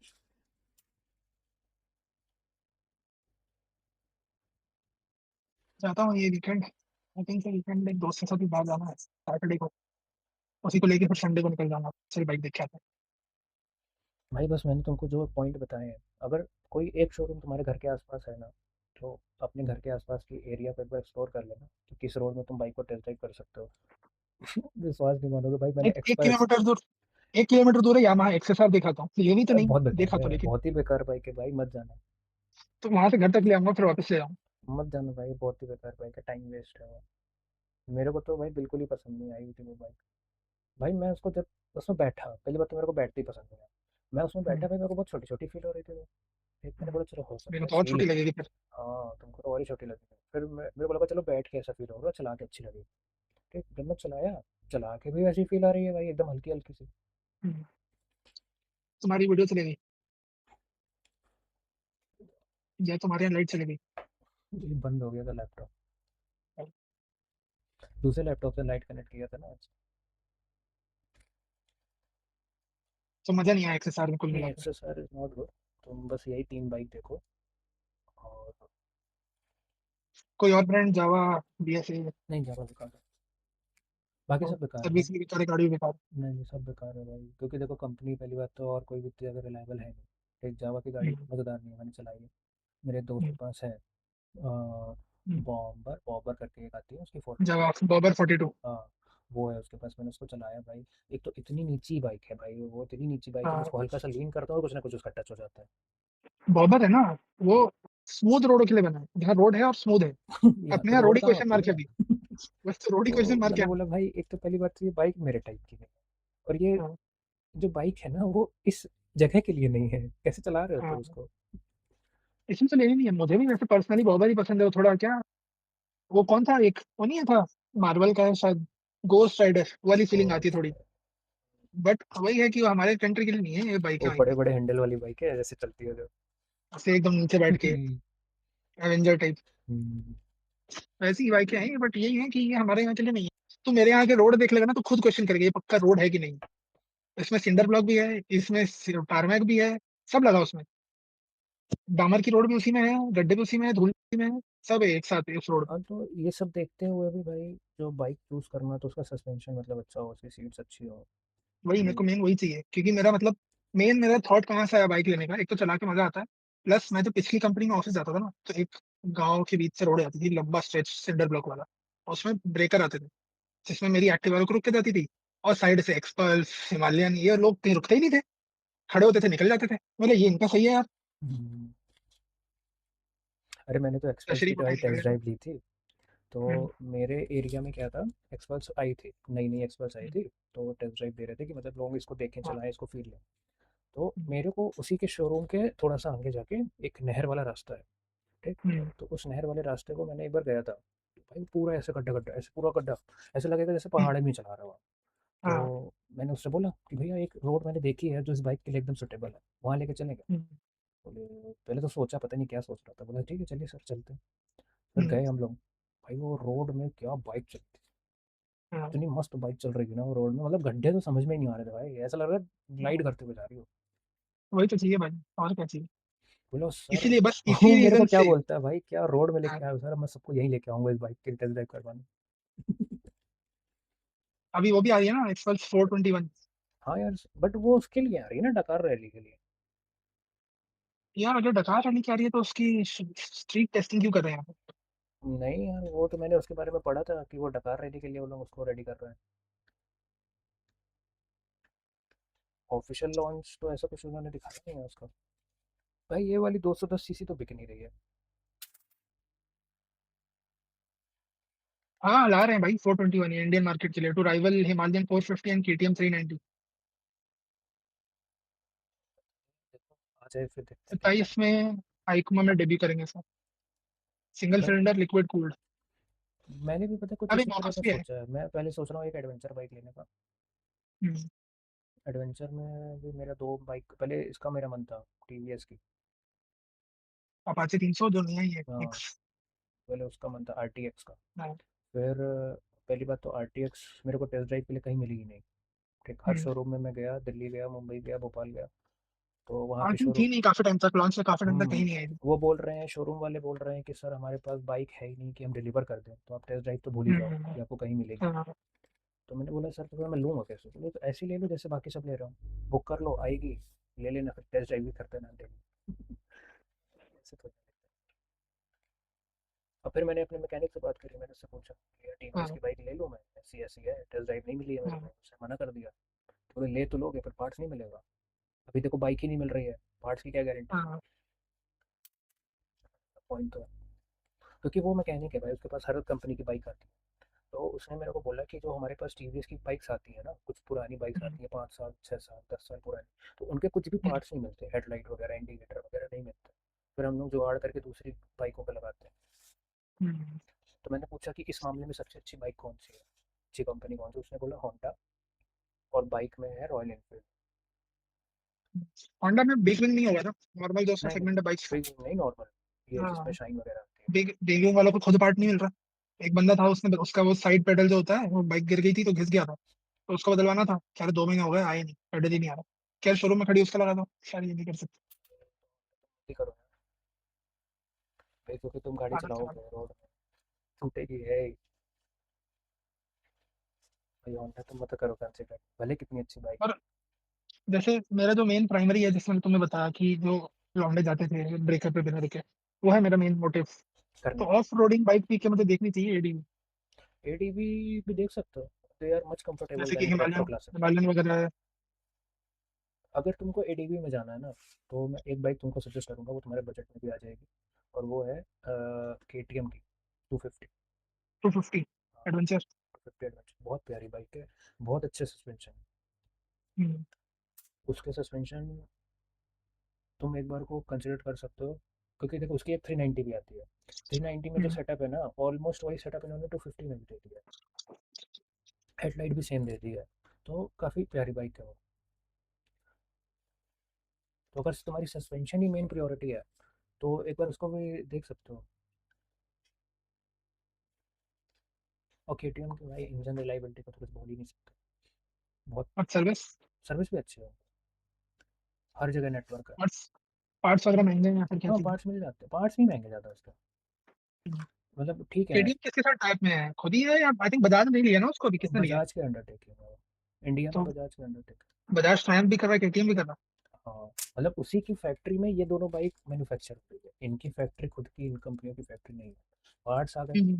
चाहता हूँ ये वीकेंड, आई थिंक से वीकेंड एक दोस्त के साथ भी बाहर जाना है सैटरडे को, उसी को लेके फिर संडे को निकल जाना, चल बाइक देख के आते भाई बस मैंने तुमको जो पॉइंट बताए हैं, अगर कोई एक शोरूम तुम्हारे घर के आसपास है ना, तो अपने घर के आसपास की एरिया पे एक बार एक्सप्लोर कर लेना कि किस रोड में तुम बाइक को टेस्ट ड्राइव कर सकते हो। विश्वास नहीं मानोगे भाई, हैं। मैंने एक एक्सपर्ट्स। किलोमीटर दूर, 1 किलोमीटर दूर है यामाहा एक्सएसआर देखा था, ये भी तो नहीं बहुत बेकार देखा है, तो, लेकिन बहुत ही बेकार बाइक है भाई, मत जाना। तो वहां से घर तक ले आऊंगा फिर वापस ले आऊँ। मत जाना भाई, बहुत ही बेकार बाइक है, टाइम वेस्ट है वो। मेरे को तो भाई बिल्कुल ही पसंद नहीं आई थी वो बाइक। भाई मैं उसको जब उसमें बैठा, पहली बार तो मेरे को बैठते ही पसंद नहीं आया। मैं उसमें बैठा भाई, मेरे को बहुत छोटी छोटी फील हो रही थी वो। फिर मैंने बोला चलो हो मेरे सकता है को तो और फील। छोटी लगेगी फिर। हाँ तुमको तो और ही छोटी लगी। फिर मेरे को लगा चलो बैठ के ऐसा फील होगा, चला के अच्छी लगी। ठीक, जब मैं चलाया, चला के भी वैसी फील आ रही है भाई, एकदम हल्की हल्की सी। हम्म, तुम्हारी वीडियो चलेगी या तुम्हारे यहाँ लाइट चलेगी? ये बंद हो गया था लैपटॉप। दूसरे लैपटॉप से लाइट कनेक्ट किया था ना आज। तो मजा नहीं आया एक्सएसआर में कुल नहीं, मिला के? एक्सेसर इज नॉट गुड। तुम बस यही 3 बाइक देखो। और कोई और ब्रांड, जावा, बीएसए? नहीं, ज़्यादा बेकार है, बाकी सब बेकार है भाई। सर्विस भी बेकार है, गाड़ी भी बेकार। नहीं नहीं, सब बेकार है भाई, क्योंकि देखो कंपनी पहली बात तो और कोई भी इतनी ज़्यादा रिलायबल है नहीं। एक जावा की गाड़ी हम्म, मज़ेदार नहीं है, मैंने चलाई है। मेरे दोस्त के हम्म, पास है। हम्म। बॉम्बर बॉबर करके एक आती है उसकी जावा 450। बॉबर 42। हाँ, वो है उसके पास, मैंने उसको चलाया भाई। एक तो इतनी नीची बाइक है भाई, वो इतनी नीची बाइक है, मैं हाँ, उसको हल्का सा लीन करता हूँ, कुछ ना कुछ उसका टच हो जाता है। बॉबर है ना, वो स्मूथ रोडों के लिए बना है, जहाँ रोड है और स्मूथ है। यहाँ अपने तो यहाँ रोड रोड ही कहाँ क्वेश्चन होती मार्क है है। अभी, बस तो रोड ही क्वेश्चन तो मार्क मैंने है। बोला भाई, एक तो पहली बात तो ये बाइक मेरे टाइप की नहीं है, और ये हाँ, जो बाइक है ना वो इस जगह के लिए नहीं है, कैसे चला रहे होते हो हाँ, उसको। इसमें तो लेनी नहीं है, मुझे भी वैसे पर्सनली बॉबर ही पसंद है। वो थोड़ा क्या, वो कौन था एक, वो नहीं था, मार्वल का है शायद, गोस्ट राइडर वाली फीलिंग आती है और थोड़ी। बट वही है कि वो हमारे कंट्री के लिए नहीं है ये बाइक वो आई बड़े थी, बड़े हैंडल वाली बाइक है जैसे चलती है जो। ऐसे एकदम नीचे बैठ के एवेंजर टाइप, हम्म, वैसी ही बाइकें हैं। बट यही है कि ये हमारे यहाँ के लिए नहीं है। तो मेरे यहाँ के रोड देख लेगा ना तो खुद क्वेश्चन करेगा ये पक्का रोड है कि नहीं। इसमें सिंडर ब्लॉक भी है, इसमें टारमैक भी है, सब लगा उसमें। डामर की रोड भी उसी में है, गड्ढे भी उसी में है, धूल भी उसी में है, सब है एक साथ उस रोड में। हाँ तो ये सब देखते हुए भी भाई, जो बाइक चूज करना तो उसका सस्पेंशन मतलब अच्छा हो, उसकी सीट्स अच्छी हो। वही मेरे ये को मेन वही चाहिए, क्योंकि मेरा मतलब मेन मेरा थॉट कहाँ से आया बाइक लेने का, एक तो चला के मजा आता है, प्लस मैं जो पिछली कंपनी में ऑफिस जाता था ना, तो एक गांव के बीच से रोड जाती थी, लंबा स्ट्रेच सिंडर ब्लॉक वाला, और उसमें ब्रेकर आते थे, जिसमें मेरी एक्टिवा को रुक के जाती थी, और साइड से एक्सपल्स, हिमालयन, ये लोग कहीं रुकते ही नहीं थे, खड़े होते थे निकल जाते थे। बोले ये इनका सही है यार, हम्म, अरे मैंने तो एक्सपल्स की शरीफ उठाए ड्राइव निकल टेस्ट गए। ड्राइव ली थी। तो हम्म, मेरे एरिया में क्या था, एक्सपल्स आई थी, नई नई एक्सपल्स आई थी। तो वो टेस्ट ड्राइव दे रहे थे कि मतलब लोग इसको देखें, हाँ, चलाएं, इसको फील लें। तो हम्म, मेरे को उसी के शोरूम के थोड़ा सा आगे जाके एक नहर वाला रास्ता है। ठीक, हम्म, तो उस नहर वाले रास्ते को मैंने एक बार गया था। भाई पूरा ऐसे गड्ढा गड्ढा, ऐसे पूरा गड्ढा, ऐसे लगेगा जैसे हम्म, पहाड़ में ही चला रहा हुआ। हाँ, तो मैंने उससे बोला कि भैया एक रोड मैंने देखी है जो इस बाइक के लिए एकदम सुटेबल है, वहाँ लेके चलेंगे। हम्म, बोले, पहले तो सोचा पता नहीं क्या सोच रहा था, बोला ठीक है चलिए सर चलते हैं। फिर हम्म, गए हम लोग। भाई वो रोड में क्या बाइक चलती, हाँ। इतनी मस्त बाइक चल रही थी ना वो रोड में, मतलब गड्ढे तो समझ में ही नहीं आ रहे थे भाई, ऐसा लग रहा है ग्लाइड करते हुए जा रही हो। वही तो चाहिए भाई, और क्या चाहिए। बोलो सर। इसीलिए, बस वो इसी मेरे को रीजन क्या से। बोलता है भाई, क्या रोड में हाँ, लेके आए हो सर, मैं सबको यहीं लेके आऊंगा इस बाइक की टेस्ट ड्राइव करवाने। अभी वो भी आ रही है ना एक्सपल्स 421। हाँ यार, बट वो उसके लिए आ रही है ना, डकार रैली के लिए। यार अगर डकार रैली की आ रही है तो उसकी स्ट्रीट टेस्टिंग क्यों कर रहे हैं आप? नहीं यार, वो तो मैंने उसके बारे में पढ़ा था कि वो डकार रैली के लिए वो लोग उसको रेडी कर रहे हैं। ऑफिशियल लॉन्च तो ऐसा कुछ उन्होंने दिखाया नहीं है उसका। भाई ये वाली 210 सीसी तो बिक नहीं रही है। हाँ ला रहे हैं भाई, 421 इंडियन मार्केट के लिए, to rival Himalayan 450 and KTM 390। आ जाए फिर देखते हैं क्या क्या। 27 में आइकमा में डेब्यू करेंगे सर। सिंगल मैं सिलेंडर लिक्विड कूल्ड। मैंने भी पता कुछ अभी इसी तरह का नॉक्स भी है। सोचा है। मैं पहले सोच रहा हूँ एक एडवेंचर बाइक लेने का। हम्म, एडवेंचर में भी मेरा दो बाइक, पहले इसका मेरा मन था टीवीएस की। अपाचे 300 जो नया ही है हाँ, एक्स। पहले उसका मन था आरटीएक्स का। हाँ, फिर पहली बात तो आरटीएक्स मेरे को टेस्ट ड्राइव के लिए कहीं मिली ही नहीं। ठीक, हर हम्म। शोरूम में मैं गया, दिल्ली गया, मुंबई गया, भोपाल गया, तो वहाँ के आती शोरूम। थी नहीं काफी टाइम तक, लॉन्च से काफी टाइम तक कहीं नहीं आई थी। वो बोल रहे हैं, शोरूम वाले बोल रहे हैं कि सर हमारे पास बाइक है ही नहीं कि हम डिलीवर कर दें, तो आप टेस्ट ड्राइव तो भूल ही जाओ हम्म। कि आपको कहीं मिलेगी। हाँ। तो मैंने बोला सर तो फिर मैं लूँगा कैसे? बोले तो ऐसे ही ले लो जैसे बाकी सब ले रहा हूँ, बुक कर लो, आएगी, ले लेना, फिर टेस्ट ड्राइव भी करते रहना डेली। ऐसे तो। और फिर मैंने अपने मैकेनिक से बात करी, मैंने उससे पूछा कि यार टीवीएस हाँ। की बाइक ले लूँ मैं, ऐसी ऐसी है, टेस्ट ड्राइव नहीं मिली है मेरे को, हाँ। उसने मना कर दिया। तो बोले ले तो लोगे पर पार्ट्स नहीं मिलेगा, अभी देखो बाइक ही नहीं मिल रही है, पार्ट्स की क्या गारंटी? हाँ। पॉइंट तो है, क्योंकि वो मैकेनिक है भाई, उसके पास हर कंपनी की बाइक आती है। तो उसने मेरे को बोला कि जो हमारे पास टीवीएस की बाइक्स आती है ना, कुछ पुरानी बाइक्स हम्म, आती है 5 साल 6 साल 10 साल पुरानी, तो उनके कुछ भी हम्म, पार्ट्स नहीं मिलते, हेडलाइट वगैरह इंडिकेटर वगैरह नहीं मिलते। फिर हम लोग जुगाड़ करके दूसरी बाइकों पर लगाते हैं। हम्म। तो मैंने पूछा कि इस मामले में सबसे अच्छी बाइक कौन सी है, अच्छी कंपनी कौन सी? उसने बोला होंडा, और बाइक में है रॉयल एनफील्ड। होंडा में बिग विंग नहीं होगा ना, नॉर्मल जो उसका नहीं नहीं, सेगमेंट है बाइक्स का। बिग नहीं, नॉर्मल, ये जिसमें हाँ। शाइन वगैरह आती है। बिग बिग विंग वालों को खुद पार्ट नहीं मिल रहा। एक बंदा था, उसने उसका वो साइड पेडल जो होता है, वो बाइक गिर गई थी तो घिस गया था। तो उसको बदलवाना था, कह रहे 2 महीने हो गए आए नहीं, पेडल ही नहीं आ रहा। क्या शोरूम में खड़ी उसका लगा दो, शायद ये नहीं कर सकते। ये करो यार भाई, क्योंकि तुम गाड़ी आदत खराब। चलाओगे रोड में, टूटेगी है ही। भाई होंडा तुम मत करो कंसिडर, भले कितनी अच्छी बाइक और जैसे मेरा जो मेन प्राइमरी है, जिसमें तुमने बताया कि जो लौंडे जाते थे ब्रेकर पे बिना रुके, वो है मेरा मेन मोटिव। तो करने। ऑफ रोडिंग बाइक भी क्या मुझे देखनी चाहिए एडी। एडीवी भी देख सकते हो, दे आर मच कंफर्टेबल जैसे कि then Himalayan, electro classic. Himalayan वगैरह है। अगर तुमको एडीवी में जाना है ना, तो मैं एक बाइक तुमको सजेस्ट करूंगा, वो तुम्हारे बजट में भी आ जाएगी, और वो है केटीएम की 250। 250 हाँ, एडवेंचर। 250 एडवेंचर बहुत प्यारी बाइक है, बहुत अच्छे सस्पेंशन। हम्म। उसके सस्पेंशन तुम एक बार को कंसिडर कर सकते हो, क्योंकि देखो उसकी एक 390 भी आती है। 390 में जो हम्म। सेटअप है ना, ऑलमोस्ट वही सेटअप इन्होंने 250 में भी दे दिया है। हेडलाइट भी सेम दे दी है, तो काफ़ी प्यारी बाइक है वो। तो अगर तुम्हारी सस्पेंशन ही मेन प्रायोरिटी है, तो एक बार उसको भी देख सकते हो। और केटीएम की भाई इंजन रिलायबिलिटी का तो कुछ बोल ही नहीं सकते, बहुत। और सर्विस। सर्विस भी अच्छी है, हर जगह नेटवर्क है। पार्ट्स, पार्ट्स वगैरह महंगे हैं या फिर क्या हाँ, सीन पार्ट्स मिल जाते हैं, पार्ट्स नहीं महंगे ज़्यादा उसके, है? मतलब ठीक है। केटीएम किसके साथ टाइप में है, खुद ही है या आई थिंक बजाज ने लिया ना उसको, अभी किसने लिया है? बजाज के अंडरटेकिंग है वो, इंडिया में तो बजाज के अंडरटेकिंग। बजाज ट्रायम्फ भी कर रहा है, केटीएम भी कर रहा हाँ, मतलब उसी की फैक्ट्री में ये दोनों बाइक मैन्युफैक्चर हो रही है, इनकी फैक्ट्री खुद की, इन कंपनियों की फैक्ट्री नहीं है। पार्ट्स आ गए, है।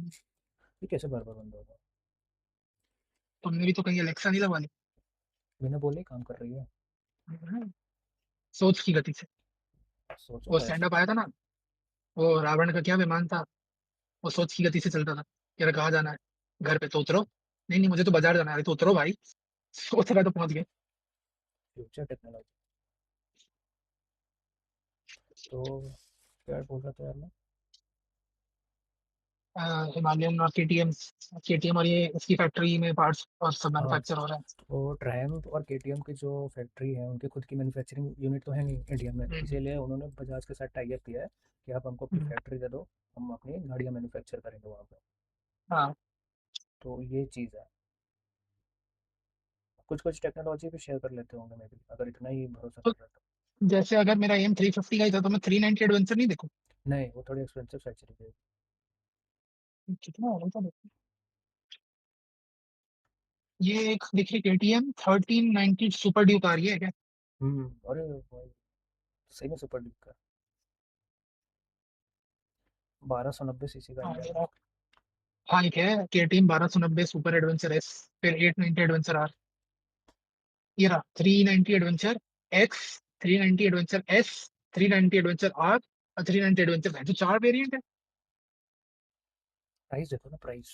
ये कैसे बार बार बंद होगा? तुमने भी तो कहीं अलेक्सा नहीं लगवा ली? बिना बोले ही काम कर रही है। हम्म, सोच की गति से। सोचो वो तो स्टैंड ऐसे। अप आया था ना, वो रावण का क्या विमान था, वो सोच की गति से चलता था। यार कहाँ जाना है, घर पे तो उतरो। नहीं नहीं मुझे तो बाजार जाना है, अरे तो उतरो भाई। सोच रहा तो पहुंच गए। Future technology. तो क्या बोल रहा था यार मैं? हिमालयन और केटीएम, केटीएम और ये इसकी फैक्ट्री में पार्ट्स और सब हाँ, मैन्युफैक्चर हो रहे हैं। तो ट्रायम्फ और केटीएम की जो फैक्ट्री है, उनकी खुद की मैन्युफैक्चरिंग यूनिट तो है नहीं इंडिया में, हम्म। इसीलिए उन्होंने बजाज के साथ टाई अप किया है कि आप हमको अपनी हम्म। फैक्ट्री दे दो, हम अपनी गाड़ियाँ मैन्युफैक्चर करेंगे वहाँ पे। हाँ। तो ये चीज़ है, कुछ कुछ टेक्नोलॉजी भी शेयर कर लेते होंगे मे बी, अगर इतना ही भरोसा तो कर रहे हो जैसे अगर मेरा एम 350 का ही था, तो मैं 390 एडवेंचर नहीं देखूँ? तो। नहीं, वो थोड़ी एक्सपेंसिव साइड चली गई। कितना हो रहा था? ये एक देखिए केटीएम 1390 सुपर ड्यूक आ रही है क्या? अरे भाई, सही में सुपर डुक का 1290 सीसी का हाँ इंजन है मेरा, उसका। हाँ एक है केटीएम 1290 सुपर एडवेंचर एस, फिर 890 एडवेंचर आर। ये रहा 390 adventure X, 390 adventure S, 390 adventure R और 390 एडवेंचर है, जो चार वेरिएंट है। प्राइस देखो ना, प्राइस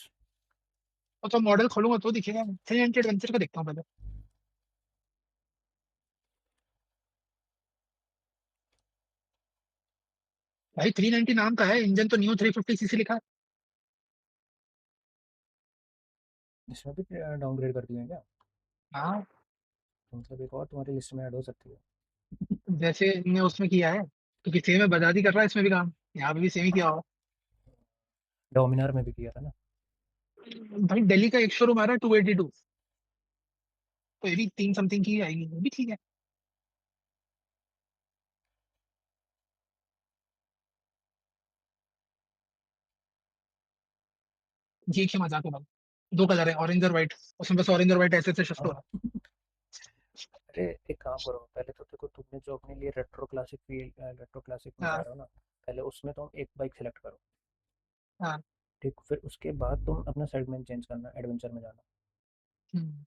और तो मॉडल खोलूंगा तो दिखेगा। 390 एडवेंचर का देखता हूँ पहले। भाई 390 नाम का है, इंजन तो न्यू 350 सीसी लिखा है। इसमें भी डाउनग्रेड कर दिए हैं क्या? हाँ, तो मतलब एक और तुम्हारी लिस्ट में ऐड हो सकती है। जैसे इनने उसमें किया है, क्योंकि सेम है, बजाज कर रहा है इसमें भी काम, यहाँ पे भी सेम ही किया होगा। डोमिनार में भी किया था ना। भाई दिल्ली का एक शोरूम आ रहा है 282, तो ये भी 3 समथिंग की आएगी, वो भी ठीक है। ये क्या मजाक है भाई। दो कलर है, ऑरेंज और व्हाइट, उसमें बस ऑरेंज और व्हाइट ऐसे ऐसे शिफ्ट हो हाँ। रहा अरे एक काम करो, पहले तो देखो तुमने जो अपने लिए retro classic feel, retro classic है। में जा हाँ। रहे हो ना, पहले उसमें तुम एक बाइक सेलेक्ट करो। हाँ। ठीक, फिर उसके बाद तुम अपना सेगमेंट चेंज करना, एडवेंचर में जाना। हम्म।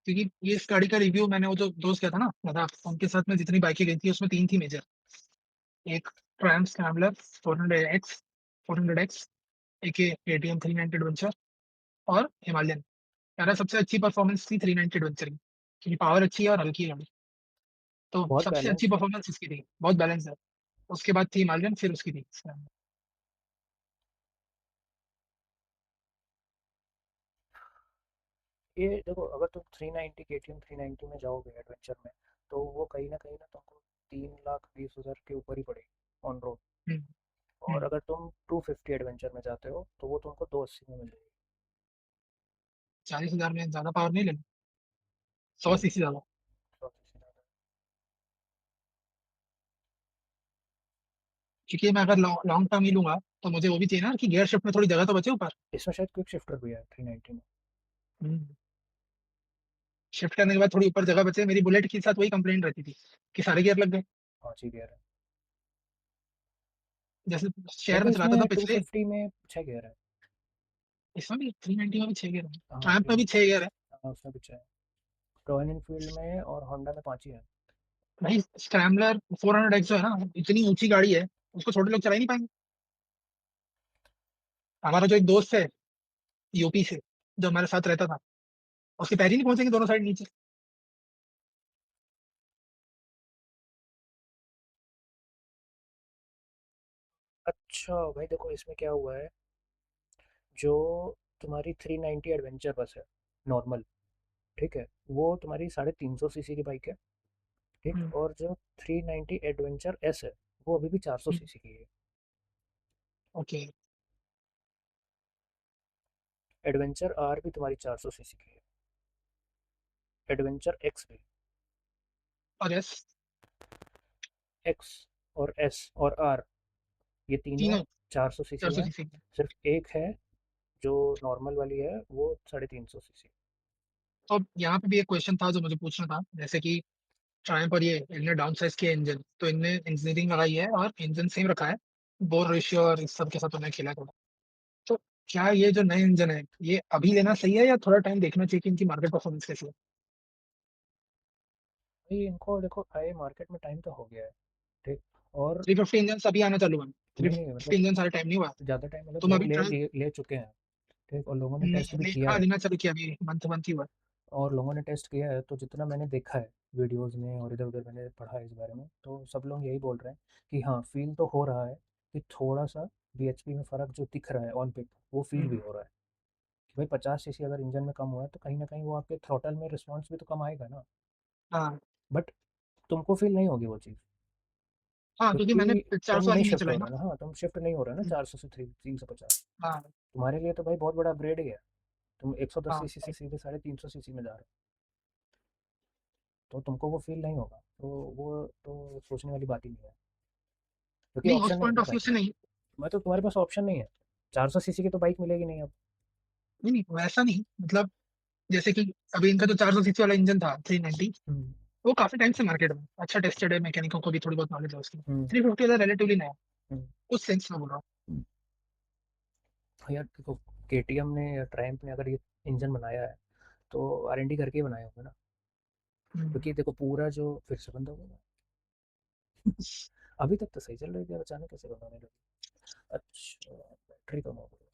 क्योंकि ये इस गाड़ी का रिव्यू मैंने वो जो दोस्त किया था ना लद्दाख, उनके साथ में जितनी बाइकें गई थी उसमें तीन थी मेजर। एक ट्रायम्फ स्क्रैम्बलर 400X, 400X, एक KTM 390 एडवेंचर, और हिमालयन। यार सबसे अच्छी परफॉर्मेंस थी 390 एडवेंचर की, क्योंकि पावर अच्छी है और हल्की है गाड़ी। तो बहुत सबसे अच्छी बैलेंस्ड है। परफॉर्मेंस इसकी थी, बहुत बैलेंस है। उसके बाद थी हिमालयन, फिर उसकी थी Scrambler। ये देखो, अगर तुम 390 KTM 390 में जाओगे एडवेंचर में, तो वो कहीं ना तुमको 3,20,000 के ऊपर ही पड़ेगी ऑन रोड। हम्म। और हम्म। अगर तुम 250 एडवेंचर में जाते हो तो वो तुमको 280 में मिल जाएगी। 40,000 में ज्यादा पावर नहीं लेनी, 100 सीसी ज्यादा। 100 ज़्यादा। क्योंकि मैं अगर लॉन्ग टर्म ही लूंगा तो मुझे वो भी चाहिए ना कि गियर शिफ्ट में थोड़ी जगह तो बचे ऊपर। इसमें शायद क्विक शिफ्टर भी है 390 में। शिफ्ट करने के बाद थोड़ी ऊपर जगह बचे। मेरी बुलेट के साथ वही कंप्लेंट रहती थी कि सारे गियर लग गए। हाँ जी, गियर है। जैसे शहर देखो में चलाता था इसमें पिछले। 250 में 6 गियर है। इसमें भी 390 में भी 6 गियर है, हाँ ट्रायम्फ थ्री, में भी 6 गियर है। हाँ उसमें भी 6 है। रॉयल एनफील्ड में और होंडा में 5 ही है। भाई स्क्रैम्बलर 400X जो है ना, इतनी ऊंची गाड़ी है, उसको छोटे लोग चला ही नहीं पाएंगे। हमारा जो एक दोस्त है यूपी से, जो हमारे साथ रहता था, उसके पैर ही नहीं पहुंचेंगे दोनों साइड नीचे। अच्छा भाई देखो इसमें क्या हुआ है, जो तुम्हारी 390 एडवेंचर बस है नॉर्मल, ठीक है, वो तुम्हारी 350 सीसी की बाइक है। ठीक, हम्म। और जो 390 एडवेंचर एस है वो अभी भी 400 हम्म। सीसी की है। ओके। एडवेंचर आर भी तुम्हारी 400 सीसी की है। एडवेंचर एक्स भी। और यस, एक्स और एस और आर, ये तीनों तीनों 400 सीसी 400 सीसी। है। सिर्फ एक है जो नॉर्मल वाली है, वो 350 सीसी। तो अब यहाँ पे भी एक क्वेश्चन था जो मुझे पूछना था, जैसे कि ट्रायम्फ पर ये इनने डाउन साइज किया इंजन, तो इनने इंजीनियरिंग लगाई है और इंजन सेम रखा है, बोर रेशियो और इस सब के साथ उन्हें खेला थोड़ा। तो क्या ये जो नए इंजन है, ये अभी लेना सही है या थोड़ा टाइम देखना चाहिए कि इनकी मार्केट परफॉर्मेंस कैसी है? भाई इनको देखो आए मार्केट में टाइम तो हो गया है। ठीक, और 350 इंजन अभी आना चालू है, थ्री नहीं फिफ्टी मतलब इंजन सारे टाइम नहीं हुआ। ज़्यादा टाइम मतलब तुम लोग अभी ले ट्रायल ले, ले चुके हैं। ठीक, और लोगों ने टेस्ट नहीं भी नहीं, किया हाँ है। लेना चालू किया, अभी मंथ मंथ ही हुआ। और लोगों ने टेस्ट किया है तो जितना मैंने देखा है वीडियोस में और इधर उधर मैंने पढ़ा है इस बारे में, तो सब लोग यही बोल रहे हैं कि हाँ फील तो हो रहा है कि थोड़ा सा बीएचपी में फ़र्क जो दिख रहा है ऑन पिक, वो फील भी हम्म। हो रहा है कि भाई 50 सीसी अगर इंजन में कम हुआ है तो कहीं ना कहीं वो आपके थ्रॉटल में रिस्पॉन्स भी तो कम आएगा ना। हाँ। बट तुमको फील नहीं होगी वो चीज़, हाँ, क्योंकि मैंने क्योंकि तुम 400 वाली नहीं नहीं शिफ्ट चलाई हो ना। रहे हो ना। हाँ तुम शिफ्ट नहीं हो रहे हो ना हम्म। 400 से 350। हाँ। तुम्हारे लिए तो भाई बहुत बड़ा अपग्रेड ही है। तुम 110 हाँ। सीसी से सीधे 350 सीसी में जा रहे हो, तो तुमको वो फील नहीं होगा। तो वो तो सोचने वाली बात ही नहीं है, क्योंकि नहीं, उस ऑप्शन नहीं है पॉइंट ना ऑफ भाई। व्यू से नहीं। मैं तो तुम्हारे पास ऑप्शन नहीं है, 400 सीसी की तो बाइक मिलेगी नहीं अब। नहीं नहीं, वैसा नहीं मतलब, जैसे कि अभी इनका जो 400 सीसी वाला इंजन था 390, हम्म। वो काफी टाइम से मार्केट में अच्छा टेस्टेड है, मैकेनिकों को भी थोड़ी बहुत नॉलेज है उसकी। हम्म। 350 वाला रिलेटिवली नया, हम्म। उस सेंस में बोल रहा यार देखो, केटीएम ने या ट्रायम्फ ने अगर ये इंजन बनाया है तो आर एन डी करके ही बनाया होगा ना। हूँ। क्योंकि देखो पूरा जो फिर से बंद हो गया। अभी तक तो सही चल रही थी, अब अचानक कैसे बंद होने लगी। अच्छा, बैटरी कम हो गई।